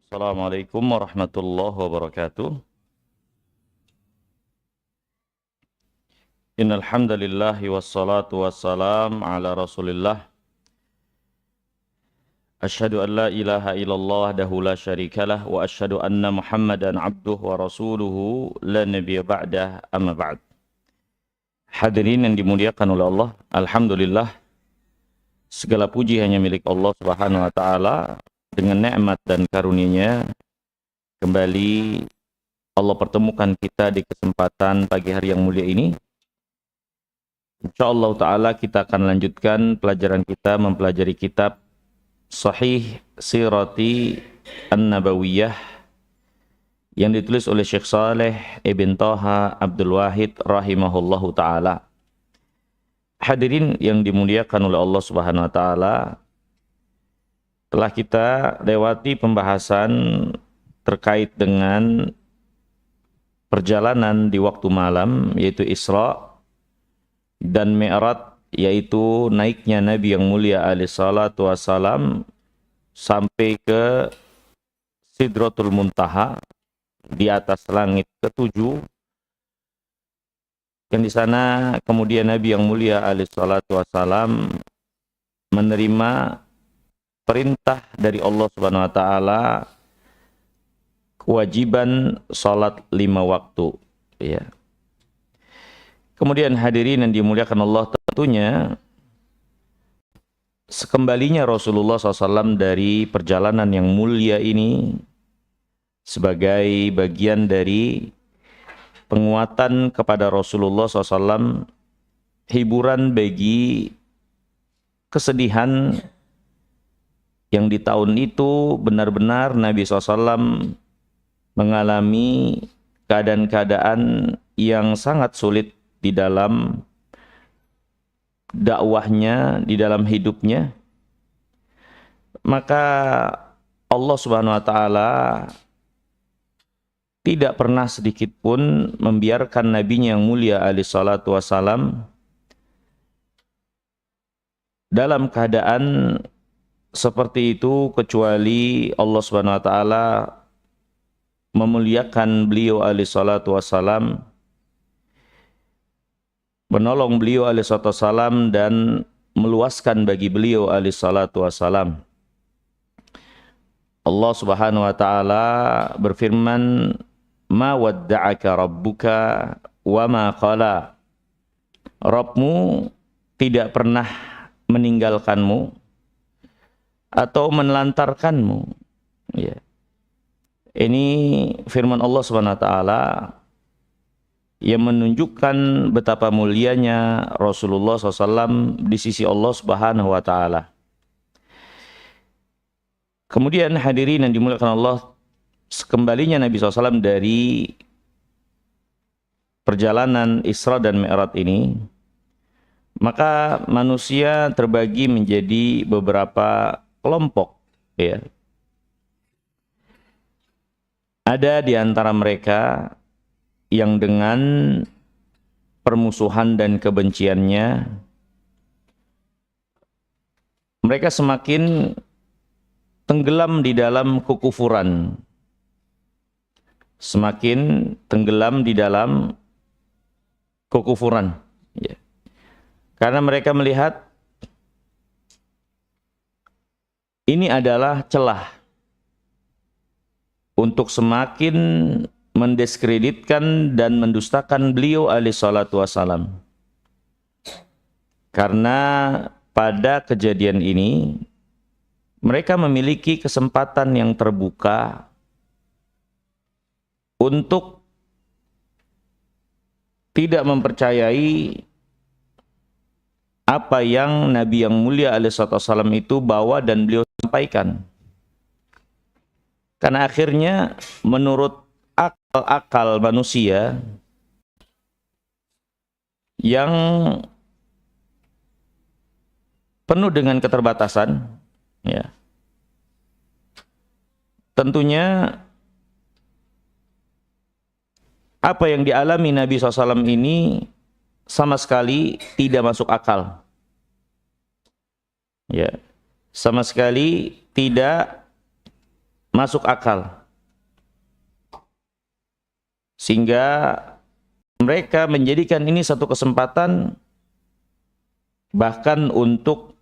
Assalamualaikum warahmatullahi wabarakatuh. Innal hamdalillah wassalatu wassalam ala Rasulillah. Asyhadu an la ilaha illallah wahdahu la syarikalah wa asyhadu anna Muhammadan abduhu wa rasuluhu la nabiyya ba'dah amma ba'd. Hadirin yang dimuliakan oleh Allah, alhamdulillah segala puji hanya milik Allah Subhanahu wa taala. Dengan nikmat dan karunia-Nya kembali Allah pertemukan kita di kesempatan pagi hari yang mulia ini. Insyaallah ta'ala kita akan lanjutkan pelajaran kita mempelajari kitab Sahih Sirati An-Nabawiyah yang ditulis oleh Syekh Saleh Ibn Taha Abdul Wahid rahimahullahu ta'ala. Hadirin yang dimuliakan oleh Allah Subhanahu wa ta'ala, telah kita lewati pembahasan terkait dengan perjalanan di waktu malam, yaitu Isra dan Mi'raj, yaitu naiknya Nabi yang mulia alaihi salatu wassalam sampai ke Sidratul Muntaha di atas langit ketujuh, yang di sana kemudian Nabi yang mulia alaihi salatu wassalam menerima perintah dari Allah Subhanahu wa taala kewajiban salat 5 waktu, ya. Kemudian hadirin yang dimuliakan Allah, tentunya sekembalinya Rasulullah SAW dari perjalanan yang mulia ini sebagai bagian dari penguatan kepada Rasulullah SAW, hiburan bagi kesedihan yang di tahun itu benar-benar Nabi SAW mengalami keadaan-keadaan yang sangat sulit di dalam dakwahnya, di dalam hidupnya. Maka Allah Subhanahu wa taala tidak pernah sedikit pun membiarkan nabinya yang mulia alaihi salatu wassalam dalam keadaan seperti itu, kecuali Allah Subhanahu wa taala memuliakan beliau alaihi salatu wassalam, menolong beliau alaihi salatu wassalam dan meluaskan bagi beliau alaihi salatu wassalam. Allah Subhanahu wa taala berfirman, "Ma wadda'aka rabbuka wa ma qala." Rabbmu tidak pernah meninggalkanmu atau menelantarkanmu, ya. Ini firman Allah Subhanahu wa taala yang menunjukkan betapa mulianya Rasulullah SAW di sisi Allah Subhanahu wa taala. Kemudian hadirin yang dimuliakan Allah, sekembalinya Nabi SAW dari perjalanan Isra dan Mi'raj ini, maka manusia terbagi menjadi beberapa kelompok, ya. Ada di antara mereka yang dengan permusuhan dan kebenciannya mereka semakin tenggelam di dalam kekufuran, semakin tenggelam di dalam kekufuran, ya. Karena mereka melihat ini adalah celah untuk semakin mendiskreditkan dan mendustakan beliau alaihi salatu wassalam. Karena pada kejadian ini mereka memiliki kesempatan yang terbuka untuk tidak mempercayai apa yang Nabi yang mulia alaihi salatu wassalam itu bawa dan beliau sampaikan. Karena akhirnya menurut akal manusia yang penuh dengan keterbatasan, ya, tentunya apa yang dialami Nabi SAW ini sama sekali tidak masuk akal, ya, sama sekali tidak masuk akal. Sehingga mereka menjadikan ini satu kesempatan bahkan untuk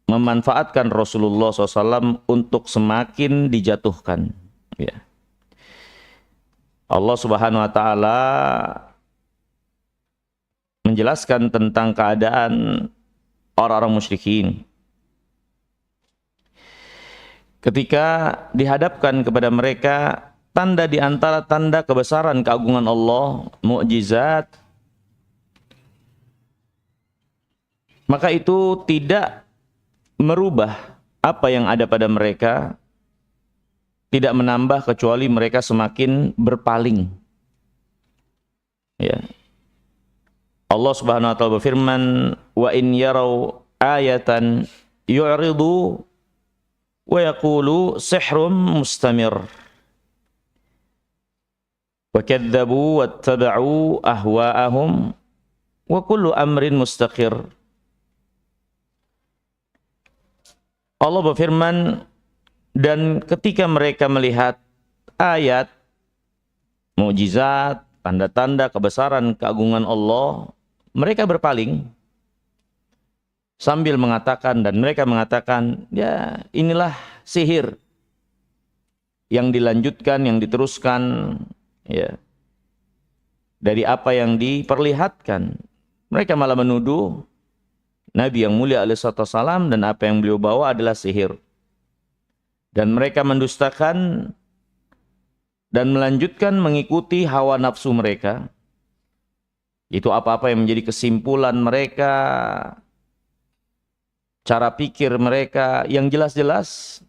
memanfaatkan Rasulullah SAW untuk semakin dijatuhkan. Ya. Allah Subhanahu Wa Taala menjelaskan tentang keadaan orang-orang musyrikin. Ketika dihadapkan kepada mereka tanda di antara tanda kebesaran keagungan Allah, mukjizat, maka itu tidak merubah apa yang ada pada mereka, tidak menambah kecuali mereka semakin berpaling. Ya. Allah Subhanahu wa taala berfirman, "Wa in yarau ayatan yu'ridu wa yaqulu sihrun mustamir." Wa kadzdzabu wattaba'u ahwa'ahum wa kullu amrin mustaqir. Allah berfirman, dan ketika mereka melihat ayat, mukjizat, tanda-tanda kebesaran keagungan Allah, mereka berpaling sambil mengatakan, dan mereka mengatakan, ya inilah sihir yang dilanjutkan, yang diteruskan, ya, dari apa yang diperlihatkan. Mereka malah menuduh Nabi yang mulia alaihissalam dan apa yang beliau bawa adalah sihir. Dan mereka mendustakan dan melanjutkan mengikuti hawa nafsu mereka. Itu apa-apa yang menjadi kesimpulan mereka, cara pikir mereka yang jelas-jelas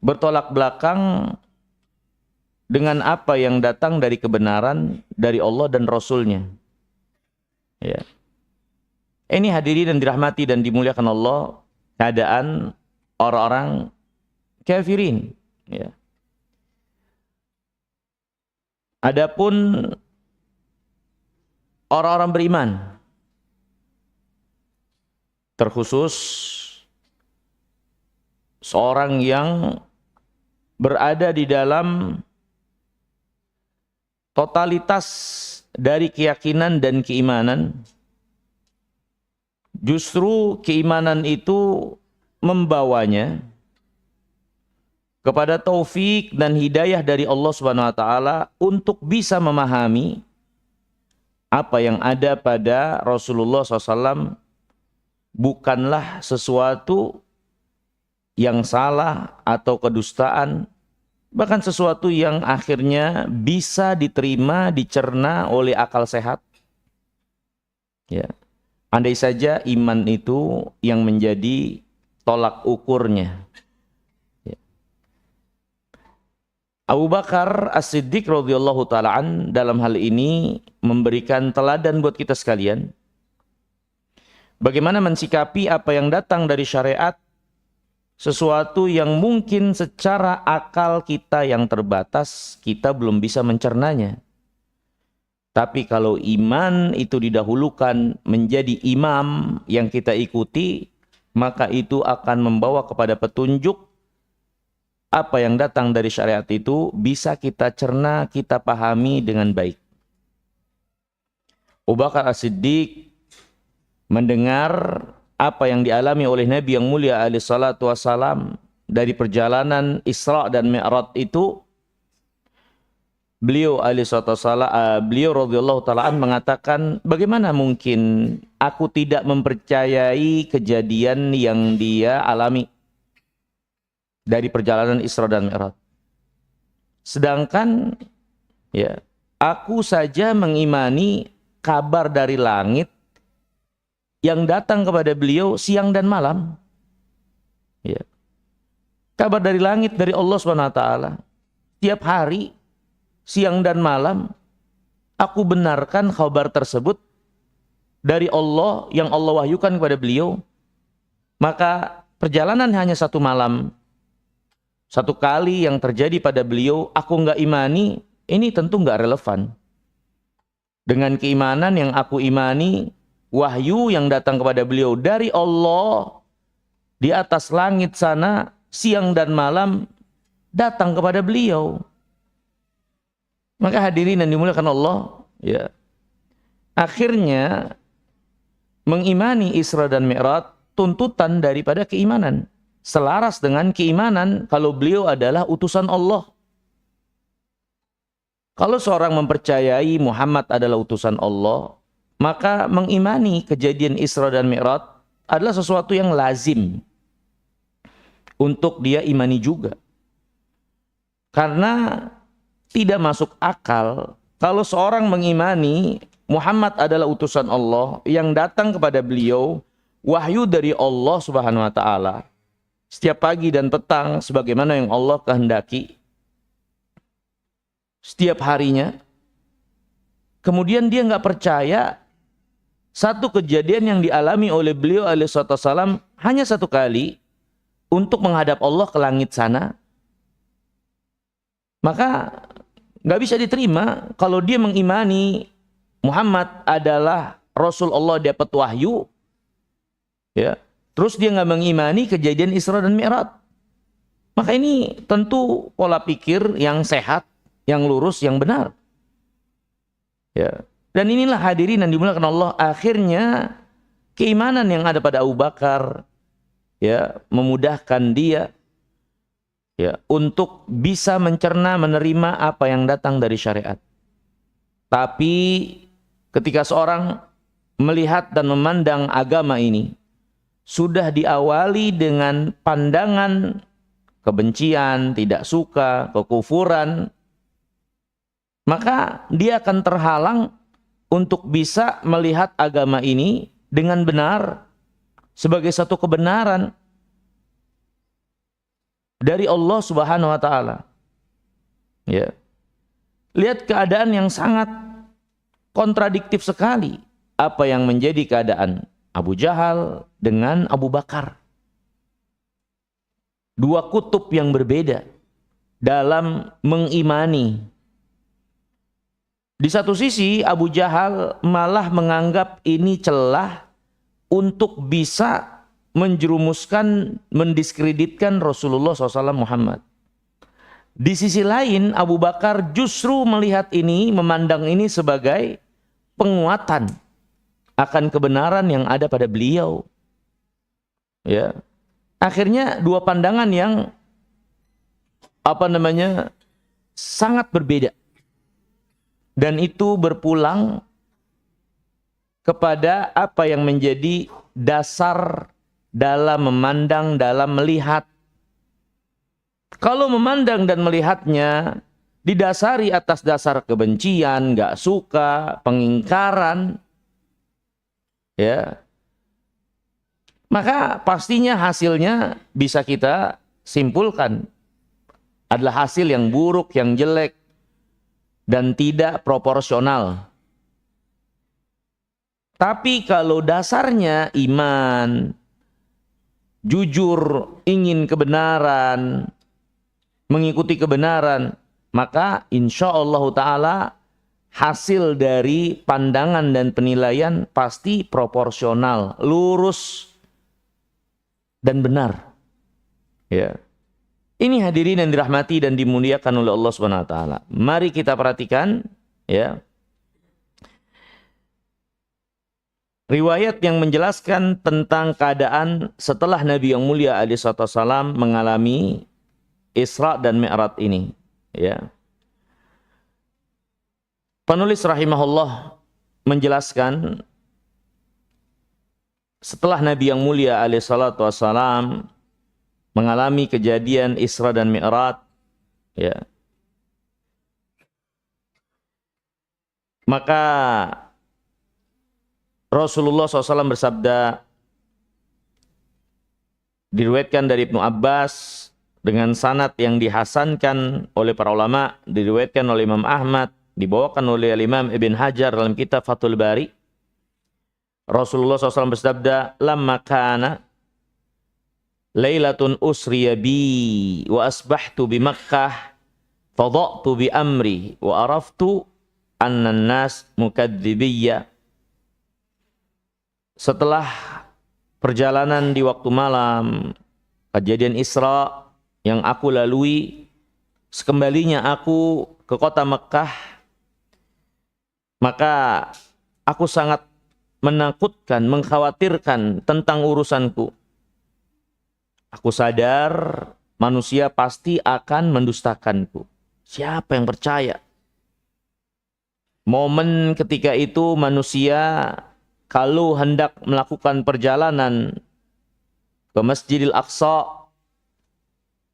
bertolak belakang dengan apa yang datang dari kebenaran dari Allah dan Rasul-Nya. Ya. Ini hadirin dan dirahmati dan dimuliakan Allah, keadaan orang-orang kafirin. Ya. Adapun orang-orang beriman, terkhusus seorang yang berada di dalam totalitas dari keyakinan dan keimanan, justru keimanan itu membawanya kepada taufik dan hidayah dari Allah Subhanahu wa taala untuk bisa memahami apa yang ada pada Rasulullah SAW bukanlah sesuatu yang salah atau kedustaan, bahkan sesuatu yang akhirnya bisa diterima, dicerna oleh akal sehat. Ya. Andai saja iman itu yang menjadi tolak ukurnya. Ya. Abu Bakar As-Siddiq radhiyallahu ta'ala an dalam hal ini memberikan teladan buat kita sekalian. Bagaimana mensikapi apa yang datang dari syariat, sesuatu yang mungkin secara akal kita yang terbatas, kita belum bisa mencernanya. Tapi kalau iman itu didahulukan menjadi imam yang kita ikuti, maka itu akan membawa kepada petunjuk. Apa yang datang dari syariat itu bisa kita cerna, kita pahami dengan baik. Abu Bakar As-Siddiq mendengar apa yang dialami oleh Nabi yang mulia alaihi salatu wassalam dari perjalanan Isra dan Mi'raj itu. Beliau radhiyallahu ta'ala mengatakan, bagaimana mungkin aku tidak mempercayai kejadian yang dia alami dari perjalanan Isra dan Mi'raj. Sedangkan ya, aku saja mengimani kabar dari langit yang datang kepada beliau siang dan malam. Ya. Kabar dari langit dari Allah Subhanahu wa taala tiap hari, siang dan malam, aku benarkan kabar tersebut dari Allah yang Allah wahyukan kepada beliau. Maka perjalanan hanya satu malam, satu kali yang terjadi pada beliau, aku nggak imani, ini tentu nggak relevan. Dengan keimanan yang aku imani, wahyu yang datang kepada beliau dari Allah di atas langit sana siang dan malam datang kepada beliau. Maka hadirin yang dimuliakan Allah, ya, akhirnya mengimani Isra dan Mi'raj tuntutan daripada keimanan, selaras dengan keimanan kalau beliau adalah utusan Allah. Kalau seorang mempercayai Muhammad adalah utusan Allah, maka mengimani kejadian Isra dan Mi'raj adalah sesuatu yang lazim untuk dia imani juga. Karena tidak masuk akal kalau seorang mengimani Muhammad adalah utusan Allah yang datang kepada beliau wahyu dari Allah Subhanahu wa taala setiap pagi dan petang sebagaimana yang Allah kehendaki setiap harinya. Kemudian dia nggak percaya satu kejadian yang dialami oleh beliau alaihissalam hanya satu kali untuk menghadap Allah ke langit sana. Maka nggak bisa diterima kalau dia mengimani Muhammad adalah Rasul Allah, dapat wahyu, ya, terus dia nggak mengimani kejadian Isra dan Mi'raj. Maka ini tentu pola pikir yang sehat, yang lurus, yang benar. Ya. Dan inilah hadirin yang dimuliakan Allah, akhirnya keimanan yang ada pada Abu Bakar, ya, memudahkan dia, ya, untuk bisa mencerna, menerima apa yang datang dari syariat. Tapi ketika seorang melihat dan memandang agama ini sudah diawali dengan pandangan kebencian, tidak suka, kekufuran, maka dia akan terhalang untuk bisa melihat agama ini dengan benar sebagai satu kebenaran dari Allah Subhanahu wa taala. Ya. Lihat keadaan yang sangat kontradiktif sekali apa yang menjadi keadaan Abu Jahal dengan Abu Bakar. Dua kutub yang berbeda dalam mengimani. Di satu sisi Abu Jahal malah menganggap ini celah untuk bisa menjerumuskan, mendiskreditkan Rasulullah SAW Muhammad. Di sisi lain Abu Bakar justru melihat ini, memandang ini sebagai penguatan akan kebenaran yang ada pada beliau. Ya. Akhirnya dua pandangan yang sangat berbeda. Dan itu berpulang kepada apa yang menjadi dasar dalam memandang, dalam melihat. Kalau memandang dan melihatnya didasari atas dasar kebencian, nggak suka, pengingkaran, ya, maka pastinya hasilnya bisa kita simpulkan adalah hasil yang buruk, yang jelek, dan tidak proporsional. Tapi kalau dasarnya iman, jujur, ingin kebenaran, mengikuti kebenaran, maka insya Allah Ta'ala hasil dari pandangan dan penilaian pasti proporsional, lurus, dan benar. Ya. Ini hadirin yang dirahmati dan dimuliakan oleh Allah Subhanahu wa taala. Mari kita perhatikan, ya, riwayat yang menjelaskan tentang keadaan setelah Nabi yang mulia alaihi wasallam mengalami Isra dan Mi'raj ini, ya. Penulis rahimahullah menjelaskan setelah Nabi yang mulia alaihi wasallam mengalami kejadian Isra dan Mi'raj, ya, maka Rasulullah SAW bersabda, diriwayatkan dari Ibnu Abbas dengan sanad yang dihasankan oleh para ulama, diriwayatkan oleh Imam Ahmad, dibawakan oleh Imam Ibn Hajar dalam kitab Fathul Bari. Rasulullah SAW bersabda, lamma kana Lailatun usriya bi wa asbahtu bi Makkah fadha'tu bi amri wa araftu anna an-nas mukadzibiyya. Setelah perjalanan di waktu malam, kejadian Isra yang aku lalui sekembalinya aku ke kota Mekah, maka aku sangat menakutkan, mengkhawatirkan tentang urusanku. Aku sadar manusia pasti akan mendustakanku. Siapa yang percaya? Momen ketika itu manusia kalau hendak melakukan perjalanan ke Masjidil Aqsa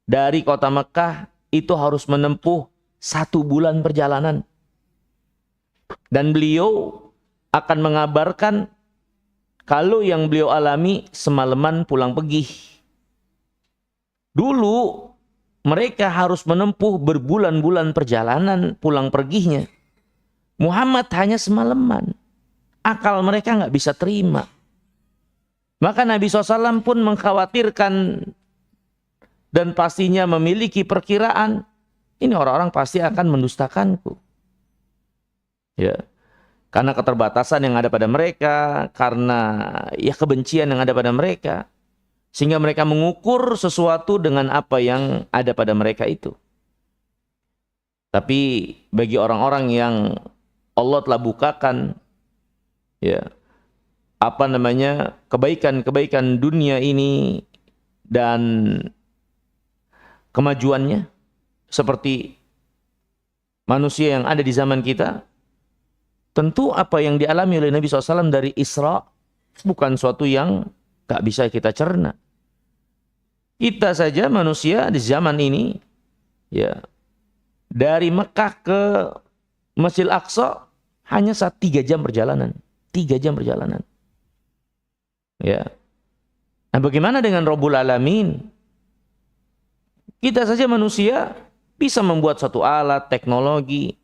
dari kota Mekah itu harus menempuh 1 bulan perjalanan. Dan beliau akan mengabarkan kalau yang beliau alami semalaman pulang pergi. Dulu mereka harus menempuh berbulan-bulan perjalanan pulang perginya. Muhammad hanya semalaman. Akal mereka nggak bisa terima. Maka Nabi SAW pun mengkhawatirkan dan pastinya memiliki perkiraan. Ini orang-orang pasti akan mendustakanku. Ya. Karena keterbatasan yang ada pada mereka. Karena ya kebencian yang ada pada mereka. Sehingga mereka mengukur sesuatu dengan apa yang ada pada mereka itu. Tapi bagi orang-orang yang Allah telah bukakan ya apa namanya kebaikan-kebaikan dunia ini dan kemajuannya seperti manusia yang ada di zaman kita, tentu apa yang dialami oleh Nabi SAW dari Isra bukan suatu yang gak bisa kita cerna. Kita saja manusia di zaman ini ya dari Mekah ke Masjidil Aqsa hanya 3 jam perjalanan. 3 jam perjalanan. Ya. Nah, bagaimana dengan Rabbul Alamin? Kita saja manusia bisa membuat satu alat teknologi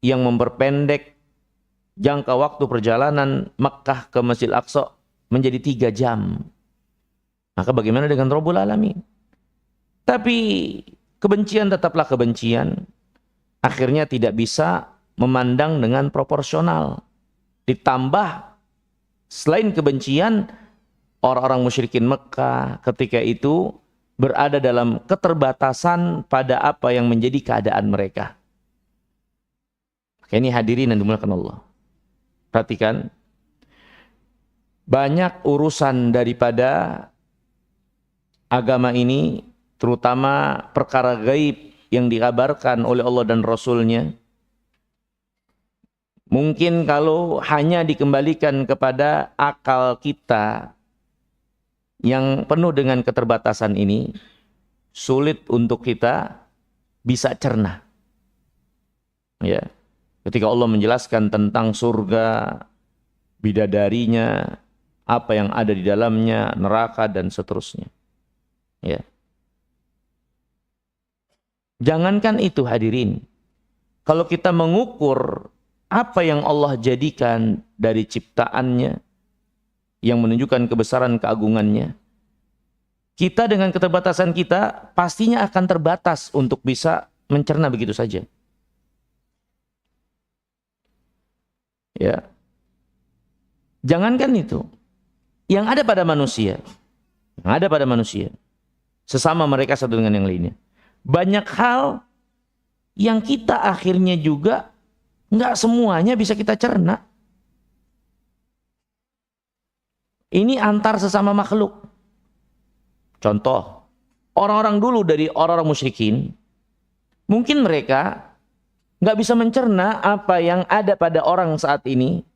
yang memperpendek jangka waktu perjalanan Mekah ke Masjidil Aqsa menjadi 3 jam. Maka bagaimana dengan Rabbul Alamin? Tapi kebencian tetaplah kebencian. Akhirnya tidak bisa memandang dengan proporsional. Ditambah selain kebencian, orang-orang musyrikin Mekah ketika itu berada dalam keterbatasan pada apa yang menjadi keadaan mereka. Ini hadirin yang dimuliakan Allah. Perhatikan. Banyak urusan daripada agama ini, terutama perkara gaib yang dikabarkan oleh Allah dan Rasul-Nya, mungkin kalau hanya dikembalikan kepada akal kita yang penuh dengan keterbatasan ini, sulit untuk kita bisa cerna. Ya, ketika Allah menjelaskan tentang surga, bidadarinya, apa yang ada di dalamnya, neraka dan seterusnya. Ya. Jangankan itu hadirin, kalau kita mengukur apa yang Allah jadikan dari ciptaannya yang menunjukkan kebesaran keagungannya, kita dengan keterbatasan kita pastinya akan terbatas untuk bisa mencerna begitu saja. Ya. Jangankan itu, yang ada pada manusia, sesama mereka satu dengan yang lainnya. Banyak hal yang kita akhirnya juga nggak semuanya bisa kita cerna. Ini antar sesama makhluk. Contoh, orang-orang dulu dari orang-orang musyrikin, mungkin mereka nggak bisa mencerna apa yang ada pada orang saat ini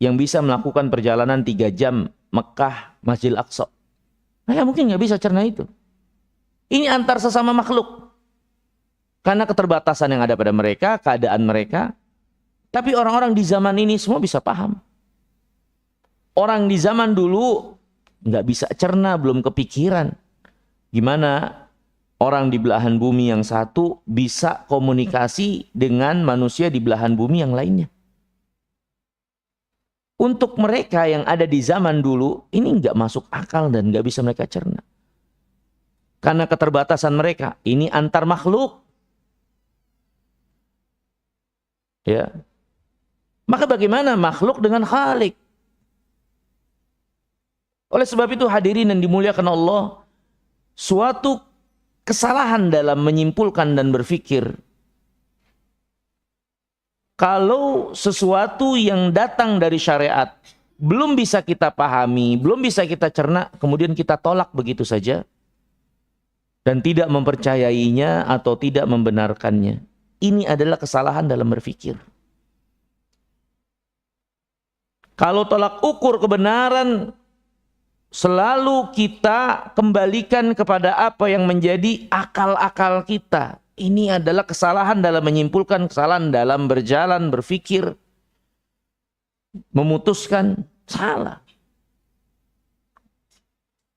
yang bisa melakukan perjalanan 3 jam Mekah, Masjidil Aqsa. Mereka mungkin nggak bisa cerna itu. Ini antar sesama makhluk. Karena keterbatasan yang ada pada mereka, keadaan mereka. Tapi orang-orang di zaman ini semua bisa paham. Orang di zaman dulu nggak bisa cerna, belum kepikiran. Gimana orang di belahan bumi yang satu bisa komunikasi dengan manusia di belahan bumi yang lainnya. Untuk mereka yang ada di zaman dulu, ini nggak masuk akal dan nggak bisa mereka cerna. Karena keterbatasan mereka, ini antar makhluk. Ya. Maka bagaimana makhluk dengan Khalik? Oleh sebab itu hadirin yang dimuliakan Allah, suatu kesalahan dalam menyimpulkan dan berpikir. Kalau sesuatu yang datang dari syariat belum bisa kita pahami, belum bisa kita cerna, kemudian kita tolak begitu saja dan tidak mempercayainya atau tidak membenarkannya. Ini adalah kesalahan dalam berpikir. Kalau tolak ukur kebenaran selalu kita kembalikan kepada apa yang menjadi akal-akal kita. Ini adalah kesalahan dalam menyimpulkan, kesalahan dalam berjalan, berpikir, memutuskan, salah.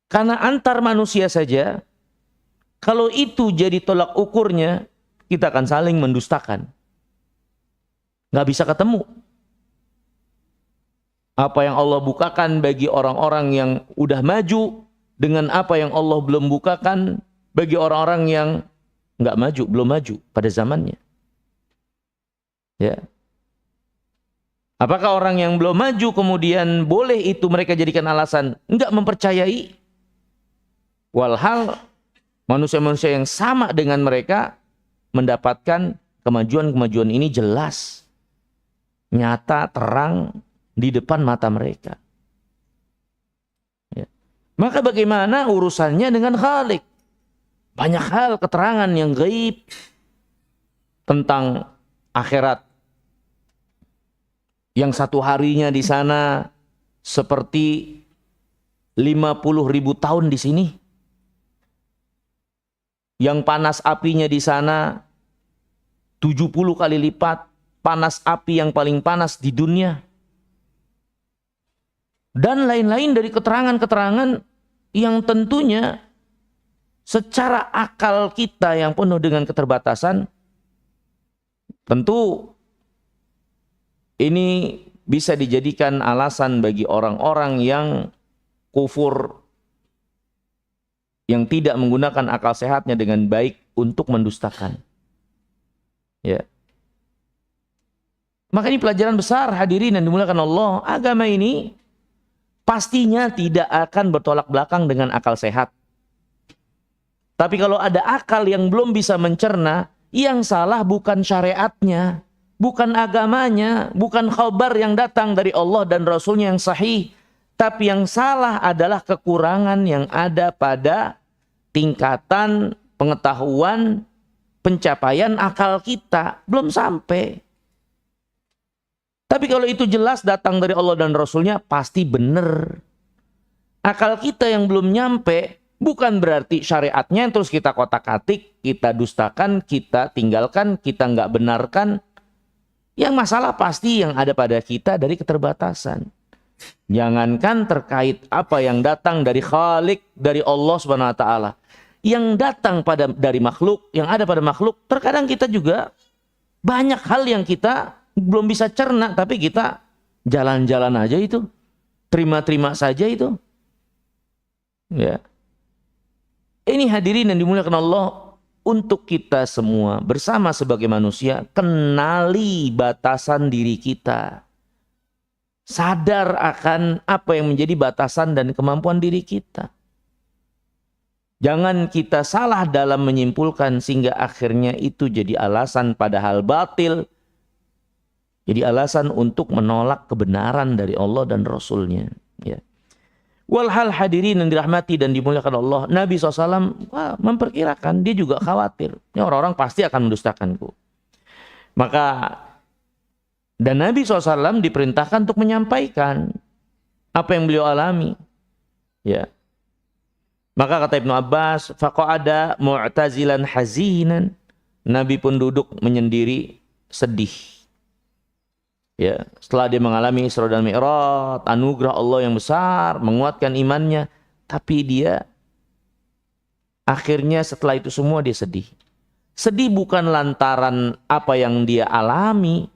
Karena antar manusia saja, kalau itu jadi tolak ukurnya, kita akan saling mendustakan. Nggak bisa ketemu. Apa yang Allah bukakan bagi orang-orang yang udah maju, dengan apa yang Allah belum bukakan bagi orang-orang yang nggak maju, belum maju pada zamannya. Ya. Apakah orang yang belum maju kemudian boleh itu mereka jadikan alasan nggak mempercayai? Walhal manusia-manusia yang sama dengan mereka mendapatkan kemajuan-kemajuan ini jelas, nyata, terang di depan mata mereka. Ya. Maka bagaimana urusannya dengan Khalik? Banyak hal keterangan yang gaib tentang akhirat. Yang satu harinya di sana seperti 50.000 tahun di sini. Yang panas apinya di sana 70 kali lipat panas api yang paling panas di dunia. Dan lain-lain dari keterangan-keterangan yang tentunya secara akal kita yang penuh dengan keterbatasan, tentu ini bisa dijadikan alasan bagi orang-orang yang kufur, yang tidak menggunakan akal sehatnya dengan baik untuk mendustakan. Ya. Maka ini pelajaran besar hadirin yang dimuliakan Allah. Agama ini pastinya tidak akan bertolak belakang dengan akal sehat. Tapi kalau ada akal yang belum bisa mencerna, yang salah bukan syariatnya, bukan agamanya, bukan khabar yang datang dari Allah dan Rasulnya yang sahih. Tapi yang salah adalah kekurangan yang ada pada tingkatan pengetahuan, pencapaian akal kita. Belum sampai. Tapi kalau itu jelas datang dari Allah dan Rasulnya, pasti benar. Akal kita yang belum nyampe, bukan berarti syariatnya yang terus kita kotak-katik, kita dustakan, kita tinggalkan, kita nggak benarkan. Yang masalah pasti yang ada pada kita dari keterbatasan. Jangankan terkait apa yang datang dari Khalik, dari Allah Subhanahu wa taala. Yang datang dari makhluk, yang ada pada makhluk, terkadang kita juga banyak hal yang kita belum bisa cerna, tapi kita jalan-jalan aja itu. Terima-terima saja itu. Ya. Ini hadirin yang dimuliakan Allah, untuk kita semua bersama sebagai manusia, kenali batasan diri kita. Sadar akan apa yang menjadi batasan dan kemampuan diri kita. Jangan kita salah dalam menyimpulkan sehingga akhirnya itu jadi alasan padahal batil. Jadi alasan untuk menolak kebenaran dari Allah dan Rasulnya. Ya. Walhal hadirin yang dirahmati dan dimuliakan Allah, Nabi SAW memperkirakan, dia juga khawatir. Ini orang-orang pasti akan mendustakanku. Maka, dan Nabi SAW diperintahkan untuk menyampaikan apa yang beliau alami. Ya. Maka kata Ibnu Abbas, faqa'ada mu'tazilan hazinan. Nabi pun duduk menyendiri, sedih. Ya, setelah dia mengalami Isra dan Mi'raj, anugerah Allah yang besar, menguatkan imannya, tapi dia akhirnya setelah itu semua dia sedih. Sedih bukan lantaran apa yang dia alami,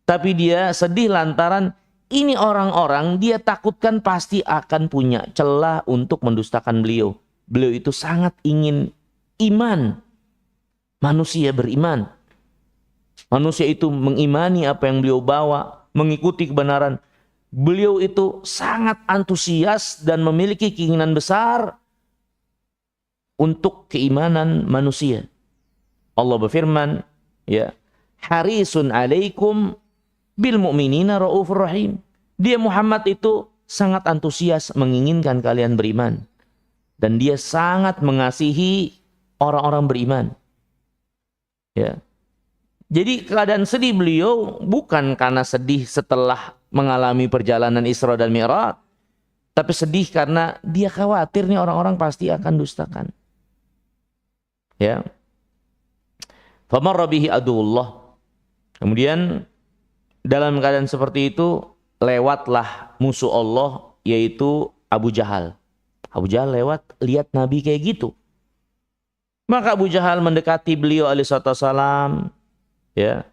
tapi dia sedih lantaran ini orang-orang dia takutkan pasti akan punya celah untuk mendustakan beliau. Beliau itu sangat ingin iman, manusia beriman. Manusia itu mengimani apa yang beliau bawa, mengikuti kebenaran. Beliau itu sangat antusias dan memiliki keinginan besar untuk keimanan manusia. Allah berfirman, ya, harisun alaikum bil mu'minina raufur rahim. Dia Muhammad itu sangat antusias menginginkan kalian beriman. Dan dia sangat mengasihi orang-orang beriman. Ya. Jadi keadaan sedih beliau bukan karena sedih setelah mengalami perjalanan Isra dan Mi'raj, tapi sedih karena dia khawatir nih orang-orang pasti akan dustakan. Ya. Famarra bihi aduwullah. Kemudian dalam keadaan seperti itu lewatlah musuh Allah, yaitu Abu Jahal. Abu Jahal lewat, lihat Nabi kayak gitu. Maka Abu Jahal mendekati beliau alaihissalam, ya,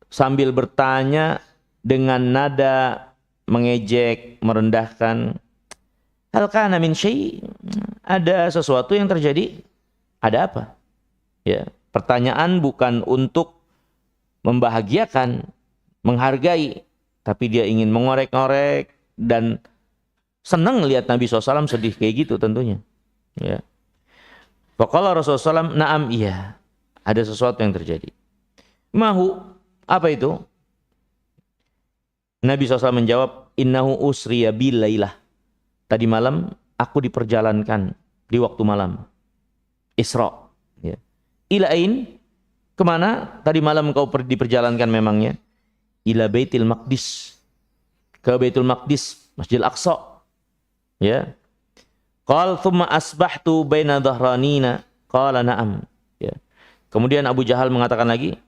sambil bertanya dengan nada mengejek, merendahkan. Hal kana min syai'? Ada sesuatu yang terjadi? Ada apa? Ya, pertanyaan bukan untuk membahagiakan, menghargai, tapi dia ingin mengorek-ngorek dan senang lihat Nabi SAW sedih kayak gitu tentunya. Ya. Faqala Rasulullah SAW, na'am, iya, ada sesuatu yang terjadi. Mahu, apa itu? Nabi SAW menjawab, innahu usriya bilailah. Tadi malam aku diperjalankan di waktu malam. Isra. Ya. Ila'in, kemana? Tadi malam kau diperjalankan memangnya? Ila Baitul Maqdis. Ke Baitul Maqdis, Masjidil Aqsa. Ya. Qal thumma asbahtu baina dhahranina. Qala na'am. Ya. Kemudian Abu Jahal mengatakan lagi,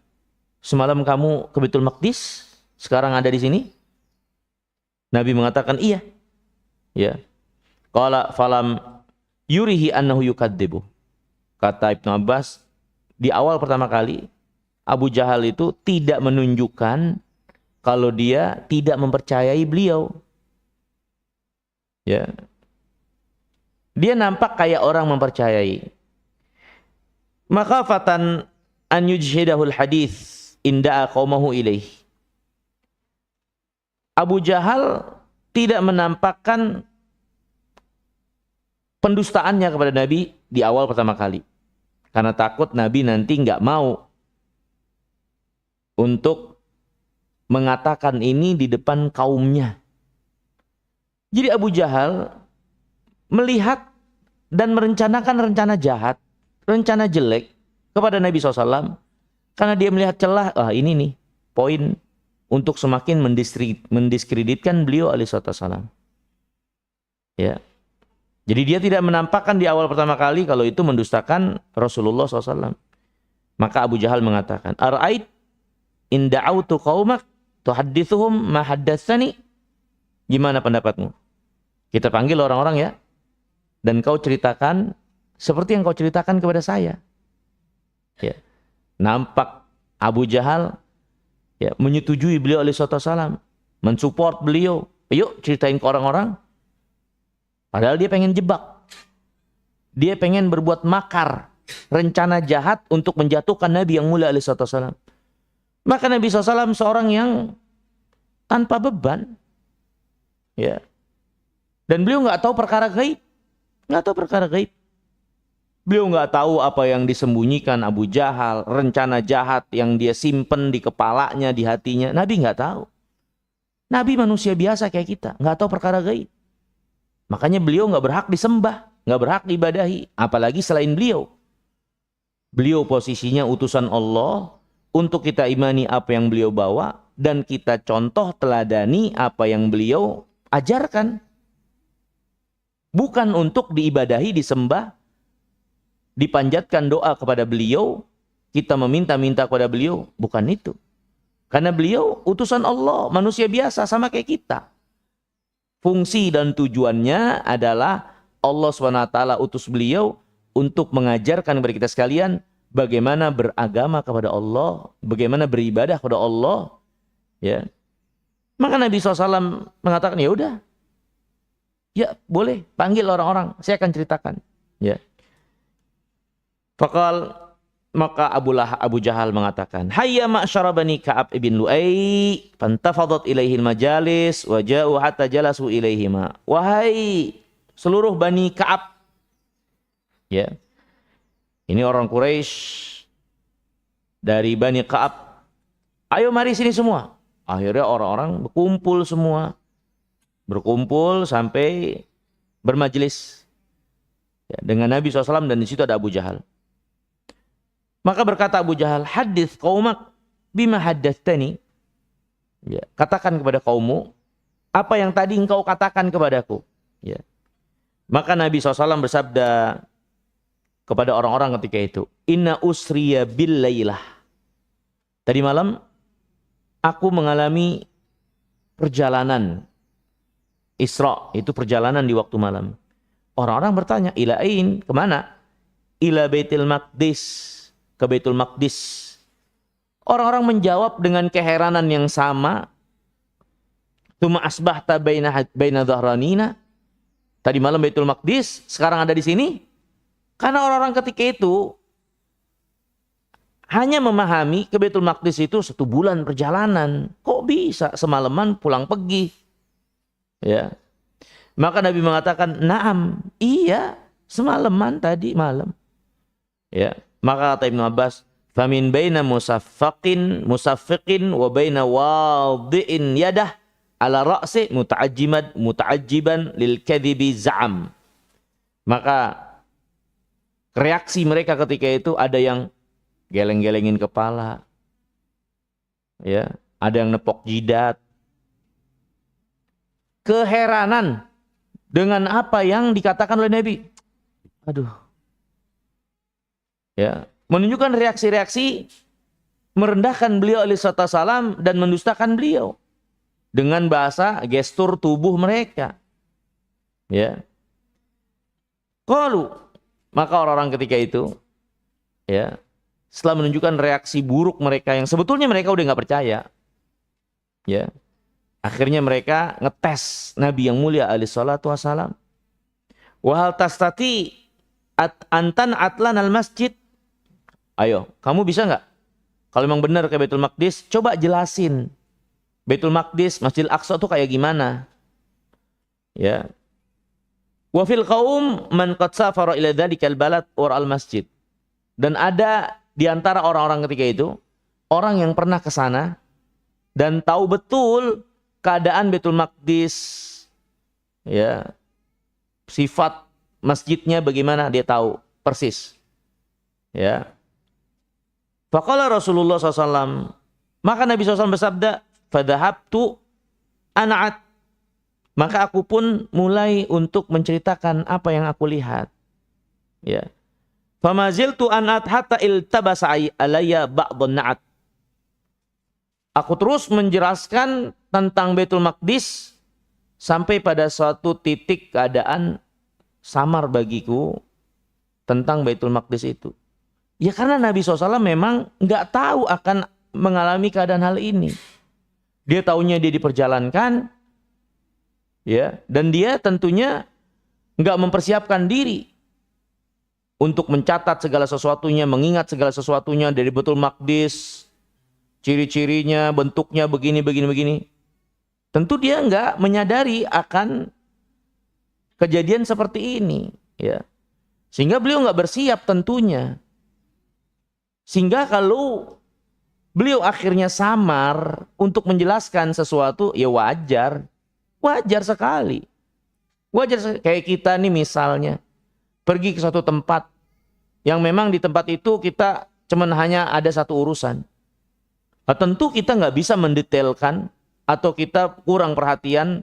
semalam kamu ke Baitul Maqdis, sekarang ada di sini? Nabi mengatakan iya. Ya. Qala falam yurihi annahu yukadzibu. Kata Ibnu Abbas, di awal pertama kali Abu Jahal itu tidak menunjukkan kalau dia tidak mempercayai beliau. Ya. Dia nampak kayak orang mempercayai. Maka fatan an yujhidahul hadis inda'a qaumahu ilaih. Abu Jahal tidak menampakkan pendustaannya kepada Nabi di awal pertama kali. Karena takut Nabi nanti nggak mau untuk mengatakan ini di depan kaumnya. Jadi Abu Jahal melihat dan merencanakan rencana jahat, rencana jelek kepada Nabi SAW. Karena dia melihat celah, ini nih poin untuk semakin mendiskreditkan beliau alaihissalam. Ya. Jadi dia tidak menampakkan di awal pertama kali kalau itu mendustakan Rasulullah SAW. Maka Abu Jahal mengatakan, Ara'ait in da'autu qaumak tuhaddithuhum ma haddatsani. Gimana pendapatmu? Kita panggil orang-orang ya, dan kau ceritakan seperti yang kau ceritakan kepada saya. Ya. Nampak Abu Jahal ya, menyetujui beliau alaihissalam, mensupport beliau. Ayo ceritain ke orang-orang. Padahal dia pengen jebak. Dia pengen berbuat makar, rencana jahat untuk menjatuhkan Nabi yang mulia alaihissalam. Maka Nabi SAW seorang yang tanpa beban. Ya. Dan beliau nggak tahu perkara gaib. Nggak tahu perkara gaib. Beliau nggak tahu apa yang disembunyikan Abu Jahal, rencana jahat yang dia simpen di kepalanya, di hatinya. Nabi nggak tahu. Nabi manusia biasa kayak kita, nggak tahu perkara gaib. Makanya beliau nggak berhak disembah, nggak berhak diibadahi, apalagi selain beliau. Beliau posisinya utusan Allah untuk kita imani apa yang beliau bawa dan kita contoh teladani apa yang beliau ajarkan. Bukan untuk diibadahi, disembah, dipanjatkan doa kepada beliau, kita meminta-minta kepada beliau, bukan itu. Karena beliau utusan Allah, manusia biasa sama kayak kita. Fungsi dan tujuannya adalah Allah SWT utus beliau untuk mengajarkan kepada kita sekalian bagaimana beragama kepada Allah, bagaimana beribadah kepada Allah. Ya. Maka Nabi SAW mengatakan, ya udah, ya boleh, panggil orang-orang, saya akan ceritakan. Ya. Maka Abu Jahal mengatakan, hayya ma'syara bani Ka'ab ibn Lu'ay, fantafadat ilaihil majalis, wa ja'u hatta jalasu ilaihima. Wahai seluruh bani Ka'ab, Ya. Ini orang Quraisy dari Bani Ka'ab. Ayo mari sini semua. Akhirnya orang-orang berkumpul semua. Berkumpul sampai bermajelis ya, dengan Nabi SAW, dan di situ ada Abu Jahal. Maka berkata Abu Jahal, hadits qaumak bima haddatsani. Ya, katakan kepada kaummu apa yang tadi engkau katakan kepadaku. Ya. Maka Nabi SAW bersabda kepada orang-orang ketika itu, inna usriya bil lailah. Tadi malam aku mengalami perjalanan Isra, itu perjalanan di waktu malam. Orang-orang bertanya, ila ain, kemana? Ila Baitul Maqdis, ke Baitul Maqdis. Orang-orang menjawab dengan keheranan yang sama. Tuma asbahta baina dhahranina. Tadi malam Baitul Maqdis, sekarang ada di sini. Karena orang-orang ketika itu hanya memahami ke Baitul Maqdis itu 1 bulan perjalanan. Kok bisa semalaman pulang pergi? Ya. Maka Nabi mengatakan, "Na'am, iya, semalaman tadi malam." Ya. Maka kata Ibnu Abbas, "Famin baina musaffiqin wa baina wadhi'in yadah ala ra'si muta'ajjiban lil kadhibi za'am." Maka reaksi mereka ketika itu ada yang geleng-gelengin kepala. Ya, ada yang nepok jidat. Keheranan dengan apa yang dikatakan oleh Nabi. Aduh. Ya, menunjukkan reaksi-reaksi merendahkan beliau alaihi salam dan mendustakan beliau dengan bahasa gestur tubuh mereka. Ya. Qalu, maka orang-orang ketika itu ya, setelah menunjukkan reaksi buruk mereka yang sebetulnya mereka udah nggak percaya. Ya. Akhirnya mereka ngetes Nabi yang mulia alaihi salatu wassalam. Wa hal tastati antan atlan al masjid. Ayo, kamu bisa nggak? Kalau memang benar ke Baitul Maqdis, coba jelasin. Baitul Maqdis, Masjidil Aqsa itu kayak gimana? Ya. Wa fil qaum man qad safara ila dzalikal balad wa al masjid. Dan ada di antara orang-orang ketika itu orang yang pernah ke sana dan tahu betul keadaan Baitul Maqdis, ya, sifat masjidnya bagaimana, dia tahu persis. Ya. Faqala Rasulullah SAW, maka Nabi SAW bersabda, fadhahabtu ana'at, maka aku pun mulai untuk menceritakan apa yang aku lihat. Ya. Famaziltu an'at hatta iltabasa alayya ba'dun na'at. Aku terus menjelaskan tentang Baitul Maqdis sampai pada suatu titik keadaan samar bagiku tentang Baitul Maqdis itu. Ya karena Nabi SAW memang nggak tahu akan mengalami keadaan hal ini. Dia taunya dia diperjalankan, ya, dan dia tentunya nggak mempersiapkan diri untuk mencatat segala sesuatunya, mengingat segala sesuatunya dari Baitul Maqdis. Ciri-cirinya, bentuknya begini. Tentu dia nggak menyadari akan kejadian seperti ini, ya. Sehingga beliau nggak bersiap tentunya. Sehingga kalau beliau akhirnya samar untuk menjelaskan sesuatu, ya wajar sekali. Kayak kita nih misalnya pergi ke suatu tempat yang memang di tempat itu kita cuman hanya ada satu urusan. Nah, tentu kita nggak bisa mendetailkan atau kita kurang perhatian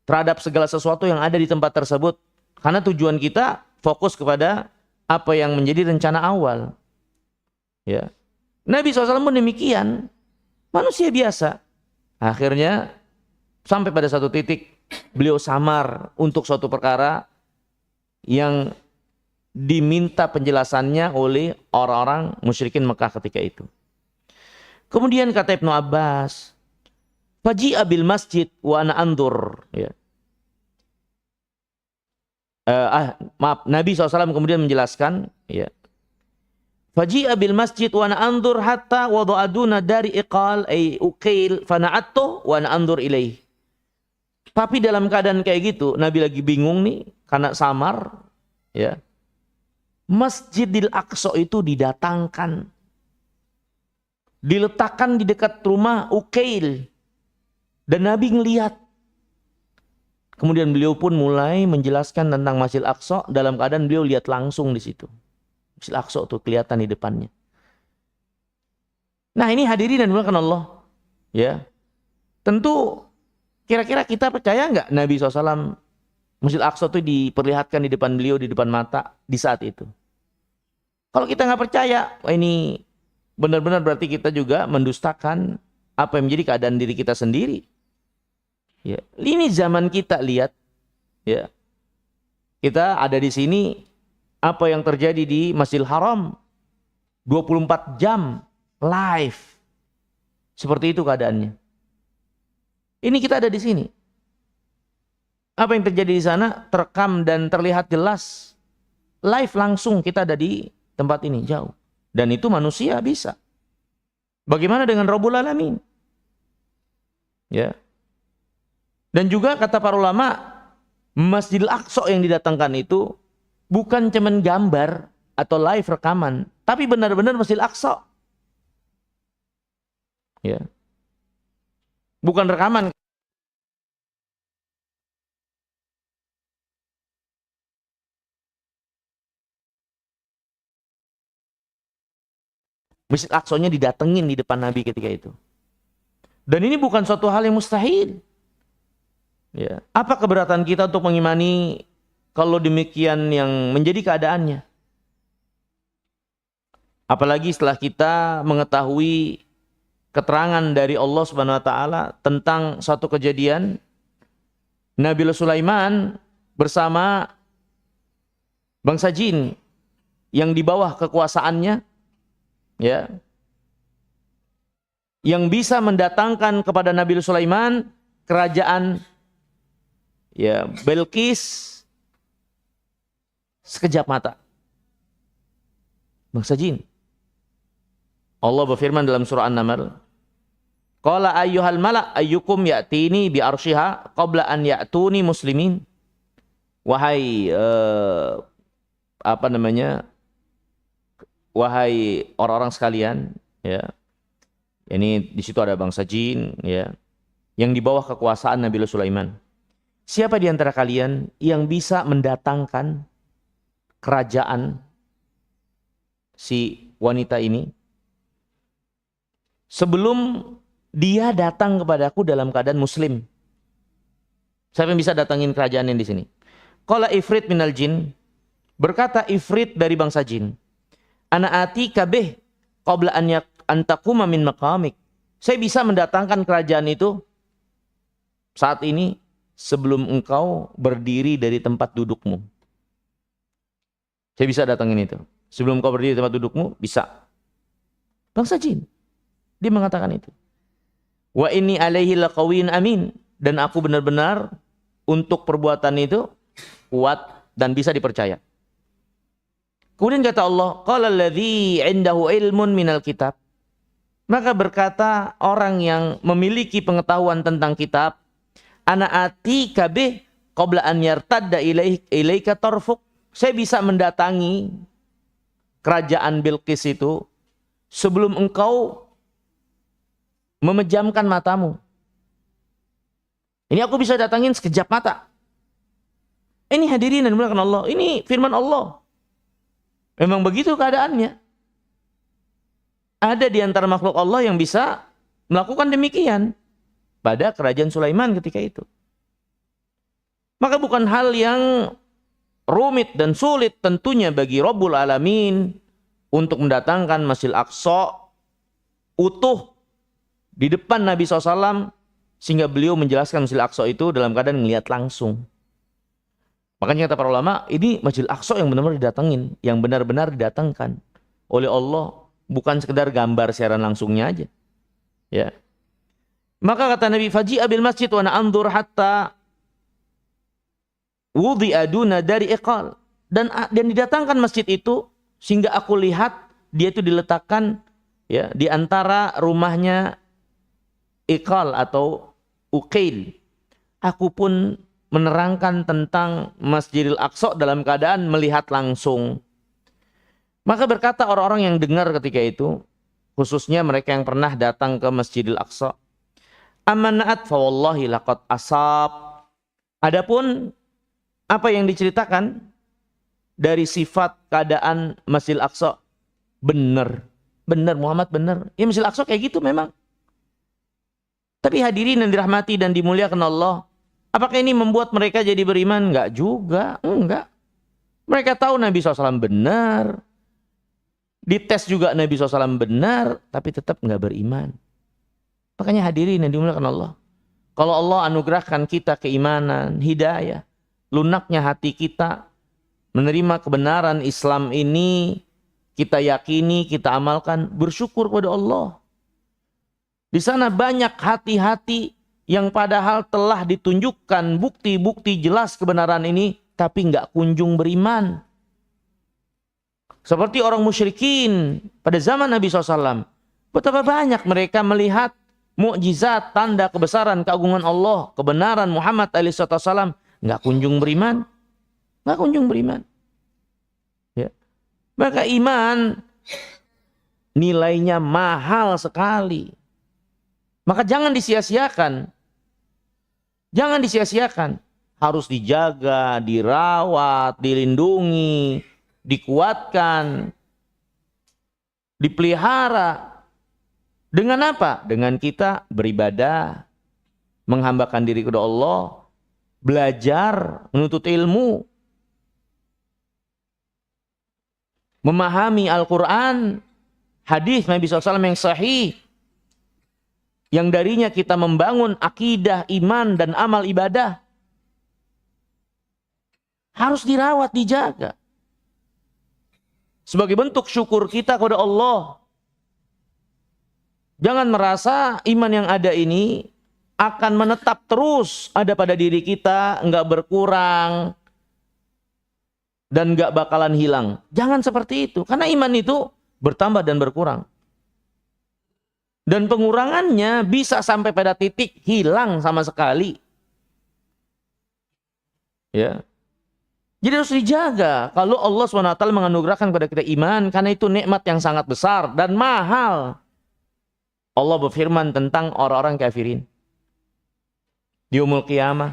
terhadap segala sesuatu yang ada di tempat tersebut. Karena tujuan kita fokus kepada apa yang menjadi rencana awal. Ya. Nabi SAW pun demikian. Manusia biasa. Akhirnya sampai pada satu titik beliau samar untuk suatu perkara yang diminta penjelasannya oleh orang-orang musyrikin Mekah ketika itu. Kemudian kata Ibnu Abbas, faji'a bil masjid wa ana andur. Ya. Nabi SAW kemudian menjelaskan, ya. Faji'a bil masjid wa ana andur hatta wada'aduna dari iqal ay uqil fana'attu wa ana andur ilaih. Tapi dalam keadaan kayak gitu, Nabi lagi bingung nih karena samar, ya. Masjidil Aqsa itu didatangkan, diletakkan di dekat rumah Uqail, dan Nabi ngelihat. Kemudian beliau pun mulai menjelaskan tentang Masjidil Aqsa dalam keadaan beliau lihat langsung di situ. Masjidil Aqsa tuh kelihatan di depannya. Nah, ini hadirin dan dimuliakan Allah. Ya, tentu kira-kira kita percaya nggak Nabi SAW Masjidil Aqsa itu diperlihatkan di depan beliau, di depan mata di saat itu? Kalau kita nggak percaya, ini benar-benar berarti kita juga mendustakan apa yang menjadi keadaan diri kita sendiri. Ya, ini zaman kita lihat, ya, kita ada di sini, apa yang terjadi di Masjidil Haram 24 jam live, seperti itu keadaannya. Ini kita ada di sini. Apa yang terjadi di sana terekam dan terlihat jelas, live langsung kita ada di tempat ini jauh, dan itu manusia bisa. Bagaimana dengan Rabbul Alamin? Ya. Dan juga kata para ulama, Masjidil Aqsa yang didatangkan itu bukan cuman gambar atau live rekaman, tapi benar-benar Masjidil Aqsa. Ya. Bukan rekaman. Masjid Aqsa-nya didatengin di depan Nabi ketika itu. Dan ini bukan suatu hal yang mustahil. Ya. Apa keberatan kita untuk mengimani kalau demikian yang menjadi keadaannya? Apalagi setelah kita mengetahui keterangan dari Allah Subhanahu wa taala tentang satu kejadian Nabi Sulaiman bersama bangsa jin yang di bawah kekuasaannya, ya, yang bisa mendatangkan kepada Nabi Sulaiman kerajaan, ya, Belqis sekejap mata. Bangsa jin. Allah berfirman dalam surah An-Naml, qala ayyuhal malak ayyukum ya'tini bi arsyiha qabla an ya'tuni muslimin. Wahai wahai orang-orang sekalian, ya. Ini di situ ada bangsa jin, ya, yang di bawah kekuasaan Nabi Sulaiman. Siapa di antara kalian yang bisa mendatangkan kerajaan si wanita ini sebelum dia datang kepadaku dalam keadaan muslim? Siapa yang bisa datangin kerajaan yang di sini? Qala ifrit minal jin, berkata ifrit dari bangsa jin, ana atika bih qabla an taquma min maqamik. Saya bisa mendatangkan kerajaan itu saat ini sebelum engkau berdiri dari tempat dudukmu. Saya bisa datangin itu. Sebelum engkau berdiri di tempat dudukmu, bisa. Bangsa jin. Dia mengatakan itu. Wa inni alaihi laqawiyyun amin. Dan aku benar-benar untuk perbuatan itu kuat dan bisa dipercaya. Kemudian kata Allah, qala alladzi 'indahu ilmun minal kitab. Maka berkata orang yang memiliki pengetahuan tentang kitab, ana atika bih qabla an yartadda ilaika tarfuk. Saya bisa mendatangi kerajaan Bilqis itu sebelum engkau memejamkan matamu. Ini aku bisa datangin sekejap mata. Ini hadirin dan dimuliakan Allah. Ini firman Allah. Memang begitu keadaannya. Ada di antara makhluk Allah yang bisa melakukan demikian pada kerajaan Sulaiman ketika itu. Maka bukan hal yang rumit dan sulit tentunya bagi Rabbul Alamin untuk mendatangkan Masjidil Aqsa utuh di depan Nabi SAW, sehingga beliau menjelaskan Masjidil Aqsa itu dalam keadaan melihat langsung. Makanya kata para ulama, ini Masjidil Aqsa yang benar-benar didatengin, yang benar-benar didatangkan oleh Allah, bukan sekedar gambar siaran langsungnya aja. Ya. Maka kata Nabi, faji'a bil masjid wa ana anzur hatta wudi'a duna dari iqal. Dan didatangkan masjid itu sehingga aku lihat dia itu diletakkan, ya, di antara rumahnya Iqal atau Uqail. Aku pun menerangkan tentang Masjidil Aqsa dalam keadaan melihat langsung. Maka berkata orang-orang yang dengar ketika itu, khususnya mereka yang pernah datang ke Masjidil Aqsa, amanat fa wallahi laqad asab. Adapun apa yang diceritakan dari sifat keadaan Masjidil Aqsa, benar. Benar, Muhammad benar. Ya Masjidil Aqsa kayak gitu memang. Tapi hadirin yang dirahmati dan dimuliakan Allah, apakah ini membuat mereka jadi beriman? Enggak juga, enggak. Mereka tahu Nabi SAW benar. Dites juga Nabi SAW benar, tapi tetap enggak beriman. Makanya hadirin yang dimuliakan Allah, kalau Allah anugerahkan kita keimanan, hidayah, lunaknya hati kita, menerima kebenaran Islam ini, kita yakini, kita amalkan, bersyukur kepada Allah. Di sana banyak hati-hati yang padahal telah ditunjukkan bukti-bukti jelas kebenaran ini, tapi nggak kunjung beriman. Seperti orang musyrikin pada zaman Nabi SAW. Betapa banyak mereka melihat mukjizat, tanda kebesaran, keagungan Allah, kebenaran Muhammad SAW, nggak kunjung beriman. Nggak kunjung beriman. Ya. Maka iman nilainya mahal sekali. Maka jangan disia-siakan. Jangan disia-siakan. Harus dijaga, dirawat, dilindungi, dikuatkan, dipelihara. Dengan apa? Dengan kita beribadah, menghambakan diri kepada Allah, belajar, menuntut ilmu, memahami Al-Quran, hadis Nabi SAW yang sahih, yang darinya kita membangun akidah, iman, dan amal ibadah. Harus dirawat, dijaga. Sebagai bentuk syukur kita kepada Allah. Jangan merasa iman yang ada ini akan menetap terus ada pada diri kita, nggak berkurang, dan nggak bakalan hilang. Jangan seperti itu. Karena iman itu bertambah dan berkurang. Dan pengurangannya bisa sampai pada titik hilang sama sekali. Ya. Jadi harus dijaga. Kalau Allah SWT menganugerahkan kepada kita iman, karena itu nikmat yang sangat besar dan mahal. Allah berfirman tentang orang-orang kafirin. Di yaumul qiyamah,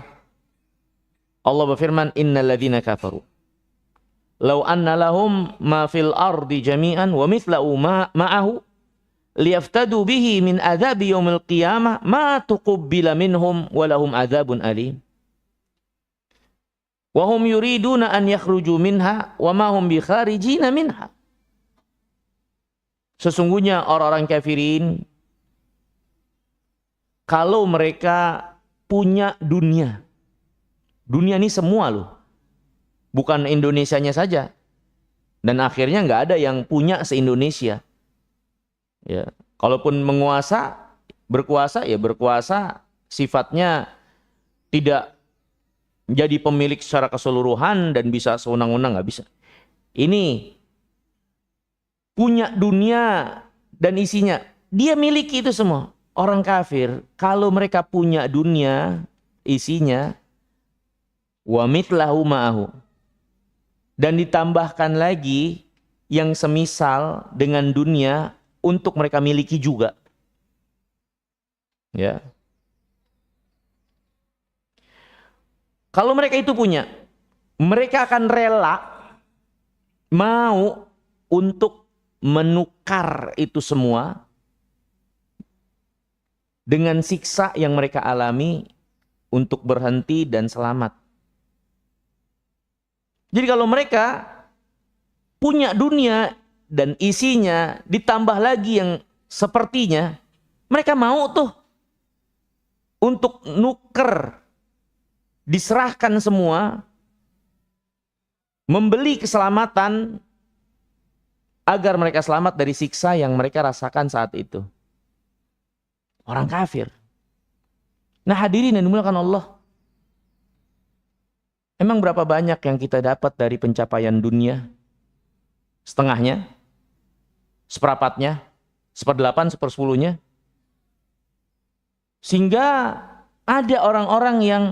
Allah berfirman, innal ladzina kafaru law anna lahum ma fil ardi jami'an wa mithlahu ma'ahu liyaftadu bihi min adzabi yaumil qiyamah ma tuqabbila minhum wa lahum adzabun alim. Wa hum yuriduna an yakhruju minha wa ma hum bikharijina minha. Sesungguhnya orang-orang kafirin, kalau mereka punya dunia, dunia ini semua loh, bukan Indonesianya saja, dan akhirnya nggak ada yang punya se-Indonesia. Ya, kalaupun berkuasa ya berkuasa sifatnya tidak jadi pemilik secara keseluruhan dan bisa sewenang-wenang, nggak bisa. Ini punya dunia dan isinya, dia miliki itu semua. Orang kafir, kalau mereka punya dunia, isinya, wa mithlahu ma'ahu, dan ditambahkan lagi yang semisal dengan dunia untuk mereka miliki juga. Ya. Kalau mereka itu punya, mereka akan rela mau untuk menukar itu semua dengan siksa yang mereka alami untuk berhenti dan selamat. Jadi kalau mereka punya dunia dan isinya ditambah lagi yang sepertinya, mereka mau tuh untuk nuker, diserahkan semua, membeli keselamatan agar mereka selamat dari siksa yang mereka rasakan saat itu. Orang kafir. Nah hadirin yang dimuliakan Allah, emang berapa banyak yang kita dapat dari pencapaian dunia? Setengahnya, seperempatnya, seperdelapan, sepersepuluhnya. Sehingga ada orang-orang yang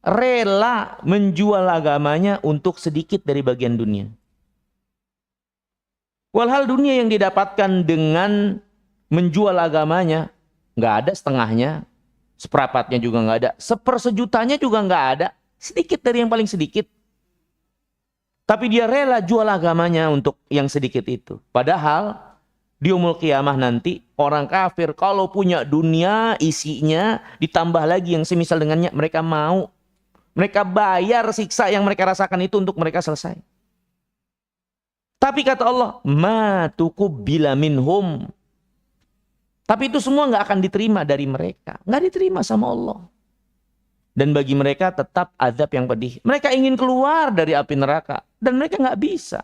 rela menjual agamanya untuk sedikit dari bagian dunia. Walhal dunia yang didapatkan dengan menjual agamanya, nggak ada setengahnya, seperempatnya juga nggak ada, sepersejutanya juga nggak ada, sedikit dari yang paling sedikit. Tapi dia rela jual agamanya untuk yang sedikit itu. Padahal di yaumul qiyamah nanti orang kafir kalau punya dunia isinya ditambah lagi yang semisal dengannya, mereka mau. Mereka bayar siksa yang mereka rasakan itu untuk mereka selesai. Tapi kata Allah, ma tuqbila minhum. Tapi itu semua nggak akan diterima dari mereka. Nggak diterima sama Allah. Dan bagi mereka tetap azab yang pedih. Mereka ingin keluar dari api neraka. Dan mereka nggak bisa.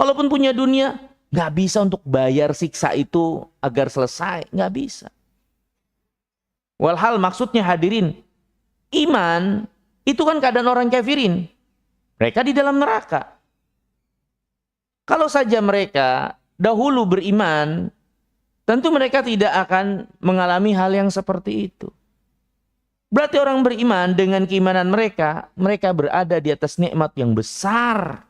Kalaupun punya dunia, nggak bisa untuk bayar siksa itu agar selesai. Nggak bisa. Walhal maksudnya hadirin, iman itu kan keadaan orang kafirin. Mereka di dalam neraka. Kalau saja mereka dahulu beriman, tentu mereka tidak akan mengalami hal yang seperti itu. Berarti orang beriman dengan keimanan mereka, mereka berada di atas nikmat yang besar.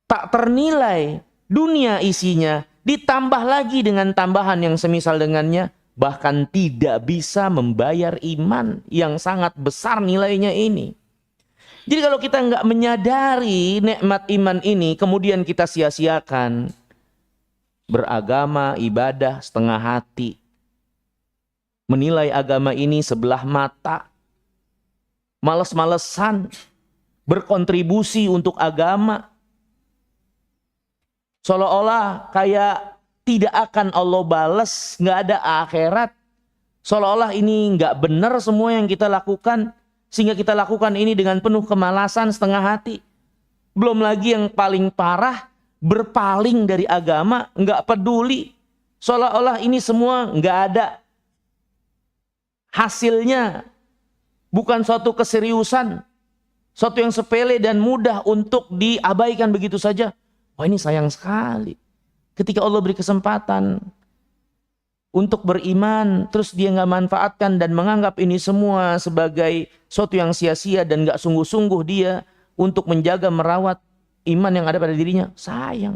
Tak ternilai dunia isinya, ditambah lagi dengan tambahan yang semisal dengannya, bahkan tidak bisa membayar iman yang sangat besar nilainya ini. Jadi kalau kita nggak menyadari nikmat iman ini, kemudian kita sia-siakan beragama, ibadah setengah hati, menilai agama ini sebelah mata, males-malesan, berkontribusi untuk agama, seolah-olah kayak tidak akan Allah balas, nggak ada akhirat, seolah-olah ini nggak benar semua yang kita lakukan, sehingga kita lakukan ini dengan penuh kemalasan setengah hati. Belum lagi yang paling parah, berpaling dari agama, nggak peduli, seolah-olah ini semua nggak ada hasilnya, bukan suatu keseriusan, suatu yang sepele dan mudah untuk diabaikan begitu saja. Wah, ini sayang sekali. Ketika Allah beri kesempatan untuk beriman, terus dia nggak manfaatkan dan menganggap ini semua sebagai suatu yang sia-sia dan nggak sungguh-sungguh dia untuk menjaga merawat iman yang ada pada dirinya, sayang.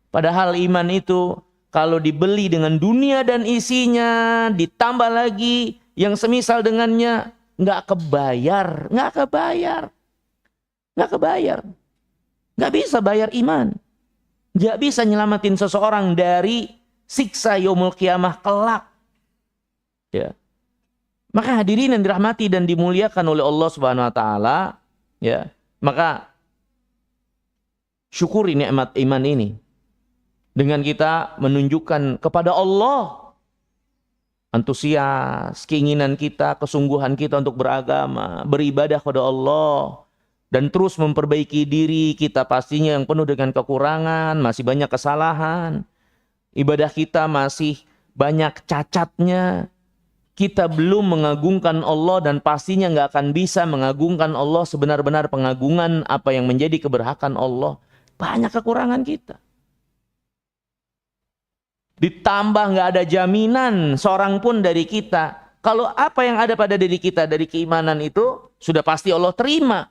Padahal iman itu kalau dibeli dengan dunia dan isinya, ditambah lagi yang semisal dengannya, nggak kebayar, nggak kebayar, nggak kebayar, nggak bisa bayar iman, nggak bisa nyelamatin seseorang dari siksa yaumul qiyamah kelak. Ya. Maka hadirin yang dirahmati dan dimuliakan oleh Allah Subhanahu wa taala, ya. Maka syukuri nikmat iman ini dengan kita menunjukkan kepada Allah antusias, keinginan kita, kesungguhan kita untuk beragama, beribadah kepada Allah dan terus memperbaiki diri kita, pastinya yang penuh dengan kekurangan, masih banyak kesalahan. Ibadah kita masih banyak cacatnya. Kita belum mengagungkan Allah dan pastinya nggak akan bisa mengagungkan Allah sebenar-benar pengagungan apa yang menjadi keberhakan Allah. Banyak kekurangan kita. Ditambah nggak ada jaminan seorang pun dari kita. Kalau apa yang ada pada diri kita dari keimanan itu sudah pasti Allah terima.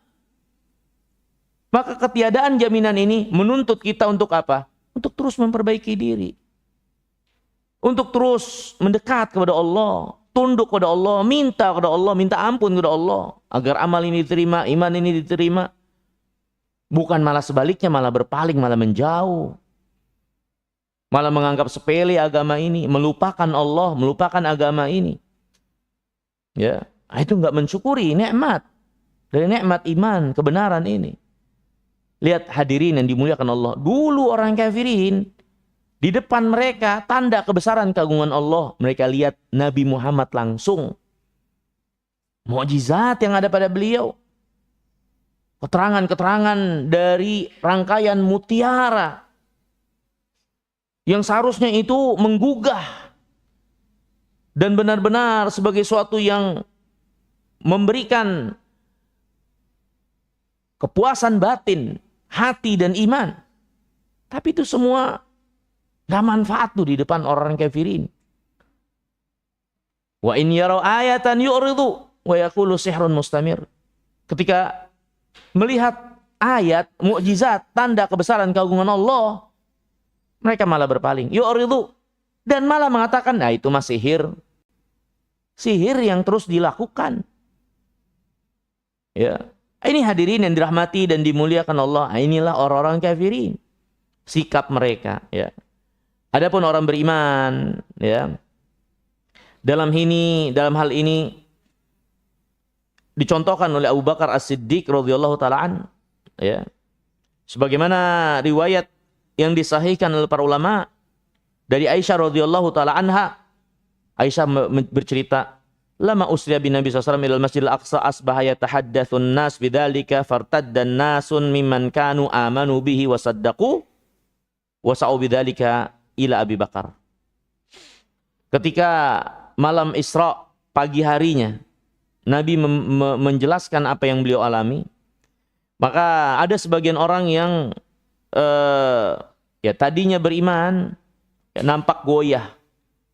Maka ketiadaan jaminan ini menuntut kita untuk apa? Untuk terus memperbaiki diri. Untuk terus mendekat kepada Allah, tunduk kepada Allah, minta kepada Allah, minta ampun kepada Allah agar amal ini diterima, iman ini diterima. Bukan malah sebaliknya, malah berpaling, malah menjauh. Malah menganggap sepele agama ini, melupakan Allah, melupakan agama ini. Ya, itu enggak mensyukuri nikmat dari nikmat iman, kebenaran ini. Lihat hadirin yang dimuliakan Allah, dulu orang kafirin di depan mereka tanda kebesaran keagungan Allah. Mereka lihat Nabi Muhammad langsung. Mukjizat yang ada pada beliau. Keterangan-keterangan dari rangkaian mutiara. Yang seharusnya itu menggugah. Dan benar-benar sebagai suatu yang memberikan kepuasan batin, hati dan iman. Tapi itu semua gak manfaat tuh di depan orang kafirin. Wa in yarau ayatan yu'ridu wa yaqulu sihrun mustamir. Ketika melihat ayat, mukjizat, tanda kebesaran keagungan Allah, mereka malah berpaling. Yu'ridu, dan malah mengatakan, nah itu mah sihir. Sihir yang terus dilakukan. Ya. Ini hadirin yang dirahmati dan dimuliakan Allah. Inilah orang-orang kafirin. Sikap mereka, ya. Adapun orang beriman, ya, dalam hal ini dicontohkan oleh Abu Bakar As-Siddiq radhiyallahu taala ya. Sebagaimana riwayat yang disahihkan oleh para ulama dari Aisyah radhiyallahu taala anha. Aisyah bercerita, lama usriya bin Nabi sallallahu alaihi wasallam ila Masjidil Aqsa asbaha yatahaddatsun nas bidzalika fartaddan nasun mimman kanu amanu bihi wa saddaqu wa sa'u bidzalika ila Abi Bakar. Ketika malam Isra pagi harinya Nabi menjelaskan apa yang beliau alami, maka ada sebagian orang yang ya tadinya beriman ya, nampak goyah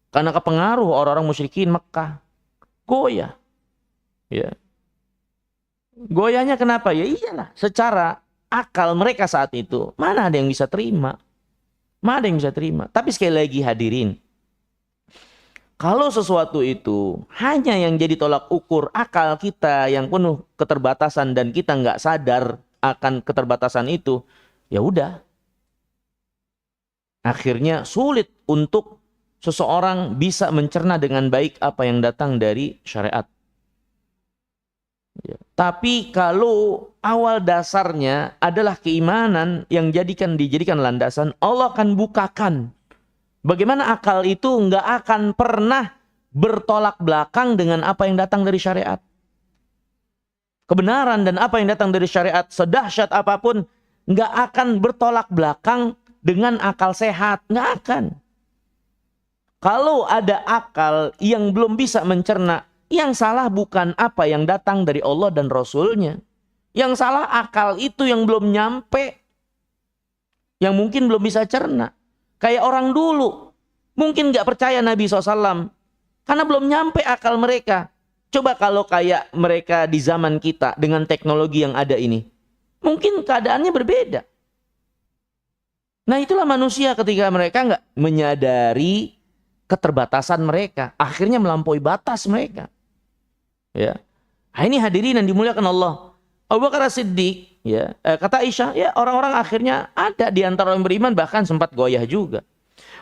karena kepengaruh orang-orang musyrikin Mekah. Goyah. Ya. Goyahnya kenapa? Ya iyalah, secara akal mereka saat itu mana ada yang bisa terima? Mana ada yang bisa terima? Tapi sekali lagi hadirin, kalau sesuatu itu hanya yang jadi tolak ukur akal kita yang penuh keterbatasan dan kita nggak sadar akan keterbatasan itu, ya udah. Akhirnya sulit untuk seseorang bisa mencerna dengan baik apa yang datang dari syariat. Ya. Tapi kalau awal dasarnya adalah keimanan yang dijadikan landasan, Allah akan bukakan bagaimana akal itu nggak akan pernah bertolak belakang dengan apa yang datang dari syariat. Kebenaran dan apa yang datang dari syariat sedahsyat apapun nggak akan bertolak belakang dengan akal sehat, nggak akan. Kalau ada akal yang belum bisa mencerna, yang salah bukan apa yang datang dari Allah dan Rasulnya. Yang salah akal itu yang belum nyampe. Yang mungkin belum bisa cerna. Kayak orang dulu. Mungkin gak percaya Nabi SAW. Karena belum nyampe akal mereka. Coba kalau kayak mereka di zaman kita dengan teknologi yang ada ini. Mungkin keadaannya berbeda. Nah itulah manusia ketika mereka gak menyadari keterbatasan mereka. Akhirnya melampaui batas mereka. Ya. Nah, ini hadirin yang dimuliakan Allah. Abu Bakar As-Siddiq, ya, kata Aisyah, ya orang-orang akhirnya ada di antara orang beriman bahkan sempat goyah juga.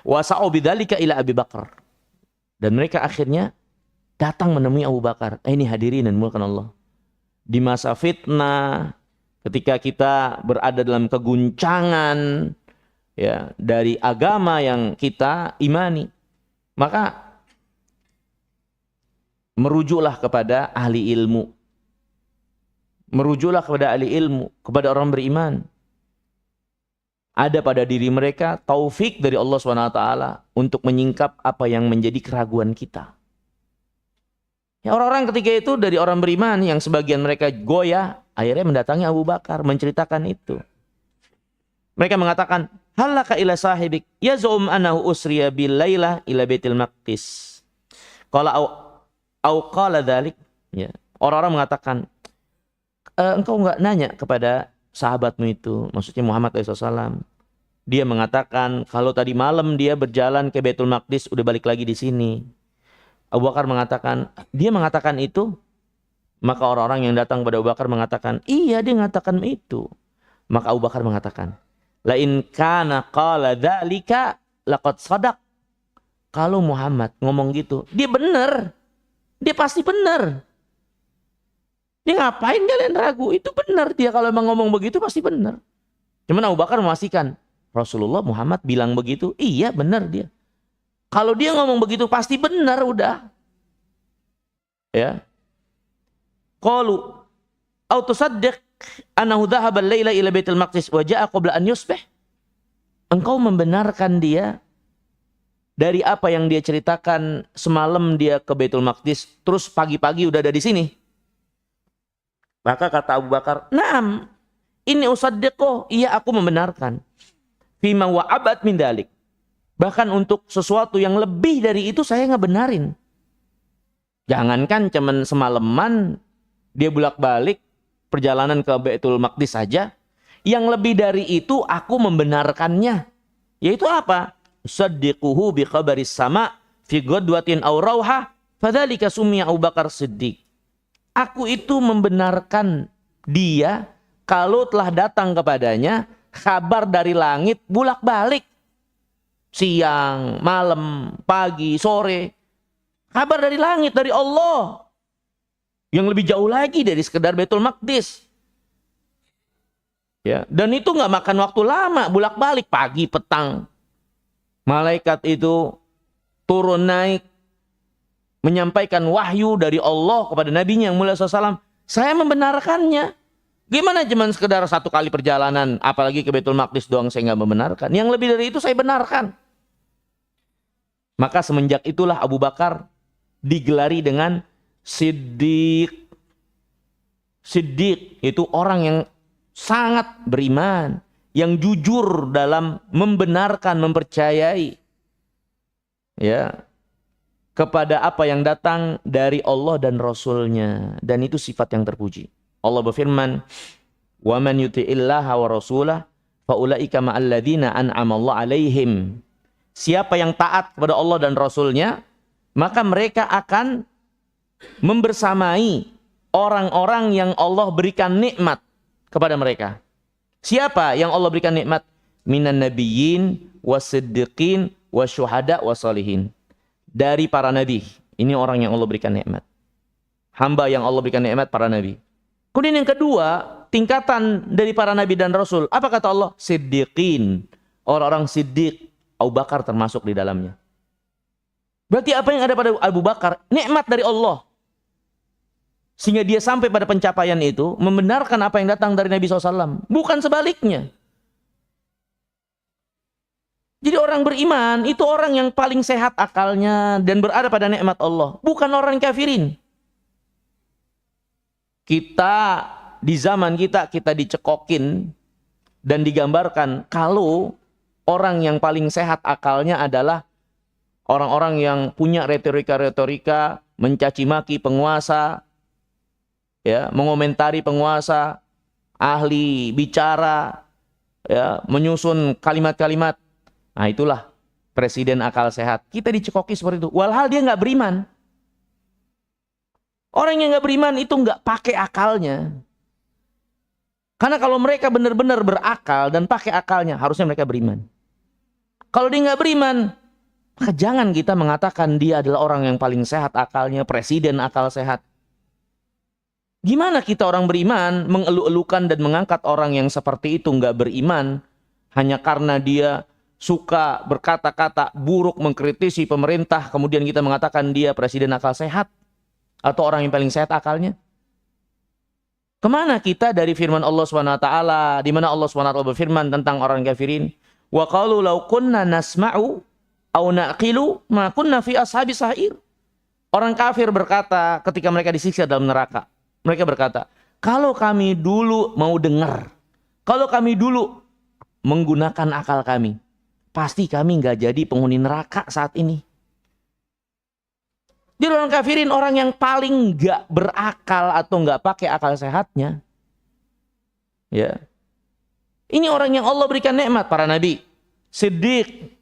Wasa'u bidzalika ila Abi Bakar. Dan mereka akhirnya datang menemui Abu Bakar. Ini hadirin dan dimuliakan Allah. Di masa fitnah, ketika kita berada dalam keguncangan ya dari agama yang kita imani, maka merujuklah kepada ahli ilmu. Merujuklah kepada ahli ilmu, kepada orang beriman. Ada pada diri mereka taufik dari Allah SWT untuk menyingkap apa yang menjadi keraguan kita. Ya, orang-orang ketika itu dari orang beriman yang sebagian mereka goyah, akhirnya mendatangi Abu Bakar menceritakan itu. Mereka mengatakan, halaka ila sahibik yaz'um anahu usriya bil laila ila Baitul Maqdis. Qala au qala dzalik, ya. Orang-orang mengatakan, engkau enggak nanya kepada sahabatmu itu, maksudnya Muhammad SAW. Dia mengatakan kalau tadi malam dia berjalan ke Baitul Maqdis udah balik lagi di sini. Abu Bakar mengatakan, dia mengatakan itu. Maka orang-orang yang datang kepada Abu Bakar mengatakan, iya dia mengatakan itu. Maka Abu Bakar mengatakan, la in kana qala dzalika laqad shadaq. Kalau Muhammad ngomong gitu, dia benar. Dia pasti benar. Dia ngapain kalian ragu? Itu benar dia kalau emang ngomong begitu pasti benar. Cuman Abu Bakar memastikan, Rasulullah Muhammad bilang begitu, iya benar dia. Kalau dia ngomong begitu pasti benar udah. Ya. Qalu au tusaddiq annahu dhahaba al-laila ila Baitul Maqdis wa jaa'a qabla an yusbih. Engkau membenarkan dia dari apa yang dia ceritakan semalam dia ke Baitul Maqdis terus pagi-pagi udah ada di sini. Maka kata Abu Bakar, "Na'am, ini usaddiqo, iya aku membenarkan. Fima wa'abat min dalik." Bahkan untuk sesuatu yang lebih dari itu saya ngebenarin. Jangankan cuman semalaman dia bolak-balik perjalanan ke Baitul Maqdis saja, Yang lebih dari itu aku membenarkannya. Yaitu apa? Saddiquhu bi khabaris sama fi ghadwatin aw rauha fadzalika summiya Abu Bakar Siddiq. Aku itu membenarkan dia kalau telah datang kepadanya kabar dari langit bolak-balik. Siang, malam, pagi, sore. Kabar dari langit, dari Allah. Yang lebih jauh lagi dari sekedar Baitul Maqdis. Ya, dan itu nggak makan waktu lama, bolak-balik pagi, petang. Malaikat itu turun naik, menyampaikan wahyu dari Allah kepada Nabi-Nya yang mulia SAW. Saya membenarkannya. Gimana cuman sekedar satu kali perjalanan, apalagi ke Baitul Maqdis doang saya nggak membenarkan. Yang lebih dari itu saya benarkan. Maka semenjak itulah Abu Bakar digelari dengan Siddiq. Siddiq itu orang yang sangat beriman, yang jujur dalam membenarkan, mempercayai ya kepada apa yang datang dari Allah dan Rasul-Nya, dan itu sifat yang terpuji. Allah berfirman, "Wa man yuti'illaha wa rasulah fa ulaika ma'al ladzina an'ama Allah 'alaihim." Siapa yang taat kepada Allah dan Rasul-Nya, maka mereka akan membersamai orang-orang yang Allah berikan nikmat kepada mereka. Siapa yang Allah berikan nikmat? Minan nabiyyin wasiddiqin wasyuhada wasolihin. Dari para nabi. Ini orang yang Allah berikan nikmat. Hamba yang Allah berikan nikmat, para nabi. Kemudian yang kedua, tingkatan dari para nabi dan rasul. Apa kata Allah? Siddiqin. Orang-orang siddiq. Abu Bakar termasuk di dalamnya. Berarti apa yang ada pada Abu Bakar? Nikmat dari Allah. Sehingga dia sampai pada pencapaian itu, membenarkan apa yang datang dari Nabi SAW. Bukan sebaliknya. Jadi orang beriman, itu orang yang paling sehat akalnya dan berada pada nikmat Allah. Bukan orang kafirin. Kita, di zaman kita dicekokin dan digambarkan kalau orang yang paling sehat akalnya adalah orang-orang yang punya retorika-retorika, mencaci maki penguasa, ya, mengomentari penguasa, ahli bicara, ya, menyusun kalimat-kalimat. Nah, itulah presiden akal sehat. Kita dicekoki seperti itu. Walhal dia nggak beriman. Orang yang nggak beriman itu nggak pakai akalnya. Karena kalau mereka benar-benar berakal dan pakai akalnya, harusnya mereka beriman. Kalau dia nggak beriman, maka jangan kita mengatakan dia adalah orang yang paling sehat akalnya, presiden akal sehat. Gimana kita orang beriman mengeluh-elukan dan mengangkat orang yang seperti itu nggak beriman hanya karena dia suka berkata-kata buruk mengkritisi pemerintah, kemudian kita mengatakan dia presiden akal sehat atau orang yang paling sehat akalnya? Kemana kita dari firman Allah SWT, di mana Allah SWT berfirman tentang orang kafirin, wa qalu law kunna nasma'u aw naqilu ma kunna fi ashabis sa'ir. Orang kafir berkata ketika mereka disiksa dalam neraka, mereka berkata, kalau kami dulu mau dengar, kalau kami dulu menggunakan akal kami, pasti kami nggak jadi penghuni neraka saat ini. Jadi orang kafirin orang yang paling nggak berakal atau nggak pakai akal sehatnya. Ya, ini orang yang Allah berikan nikmat, para nabi, siddiq.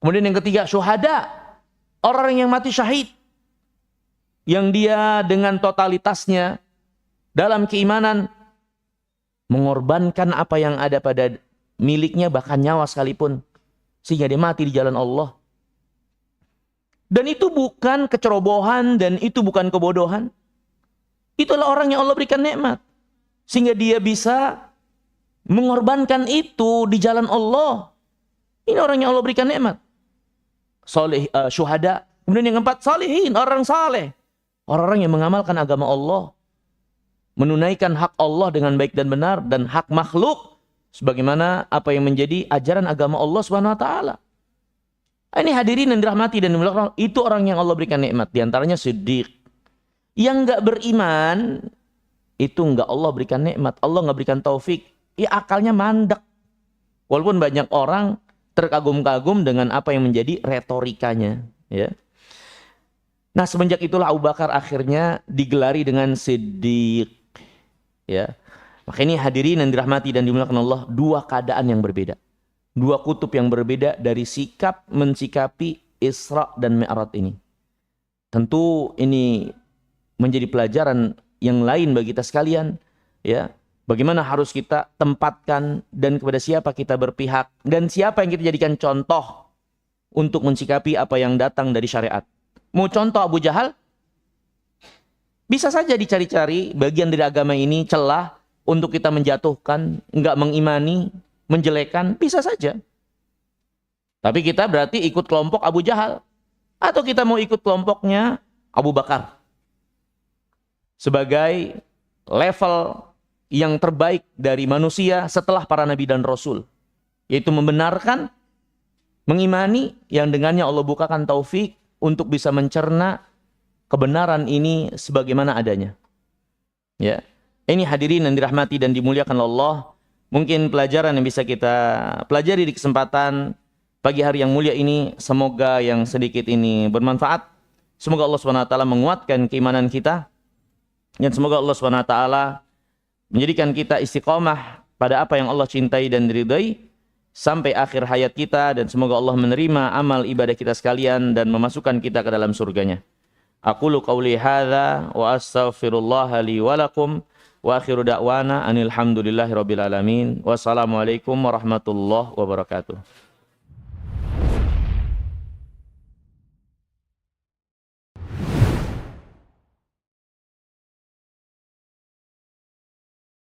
Kemudian yang ketiga, syuhada, orang yang mati syahid, yang dia dengan totalitasnya dalam keimanan mengorbankan apa yang ada pada miliknya, bahkan nyawa sekalipun, sehingga dia mati di jalan Allah. Dan itu bukan kecerobohan dan itu bukan kebodohan. Itulah orang yang Allah berikan nikmat, sehingga dia bisa mengorbankan itu di jalan Allah. Ini orang yang Allah berikan nikmat. Soleh, syuhada. Kemudian yang keempat, salihin, orang saleh. Orang-orang yang mengamalkan agama Allah, menunaikan hak Allah dengan baik dan benar, dan hak makhluk sebagaimana apa yang menjadi ajaran agama Allah Subhanahu wa taala. Ini hadirin yang dirahmati dan dimuliakan, itu orang yang Allah berikan nikmat. Di antaranya siddiq. Yang enggak beriman itu enggak Allah berikan nikmat, Allah enggak berikan taufik. Ya akalnya mandek. Walaupun banyak orang terkagum-kagum dengan apa yang menjadi retorikanya, ya. Nah, semenjak itulah Abu Bakar akhirnya digelari dengan siddiq, ya. Maka ini hadirin yang dirahmati dan dimuliakan Allah, dua keadaan yang berbeda. Dua kutub yang berbeda dari sikap mensikapi Isra dan Mi'raj ini. Tentu ini menjadi pelajaran yang lain bagi kita sekalian, ya. Bagaimana harus kita tempatkan dan kepada siapa kita berpihak dan siapa yang kita jadikan contoh untuk mensikapi apa yang datang dari syariat. Mau contoh Abu Jahal? Bisa saja dicari-cari bagian dari agama ini celah untuk kita menjatuhkan, enggak mengimani, menjelekan, bisa saja. Tapi kita berarti ikut kelompok Abu Jahal. Atau kita mau ikut kelompoknya Abu Bakar. Sebagai level yang terbaik dari manusia setelah para nabi dan rasul. Yaitu membenarkan, mengimani, yang dengannya Allah bukakan taufik untuk bisa mencerna kebenaran ini sebagaimana adanya. Ya. Ini hadirin yang dirahmati dan dimuliakan Allah. Mungkin pelajaran yang bisa kita pelajari di kesempatan pagi hari yang mulia ini, semoga yang sedikit ini bermanfaat. Semoga Allah SWT menguatkan keimanan kita. Dan semoga Allah SWT menjadikan kita istiqomah pada apa yang Allah cintai dan ridai sampai akhir hayat kita. Dan semoga Allah menerima amal ibadah kita sekalian dan memasukkan kita ke dalam surganya. Aqulu qawli hadza wa astaghfirullah li wa lakum. Wa akhiru da'wana anil hamdulillahi rabbil alamin. Wassalamualaikum warahmatullahi wabarakatuh.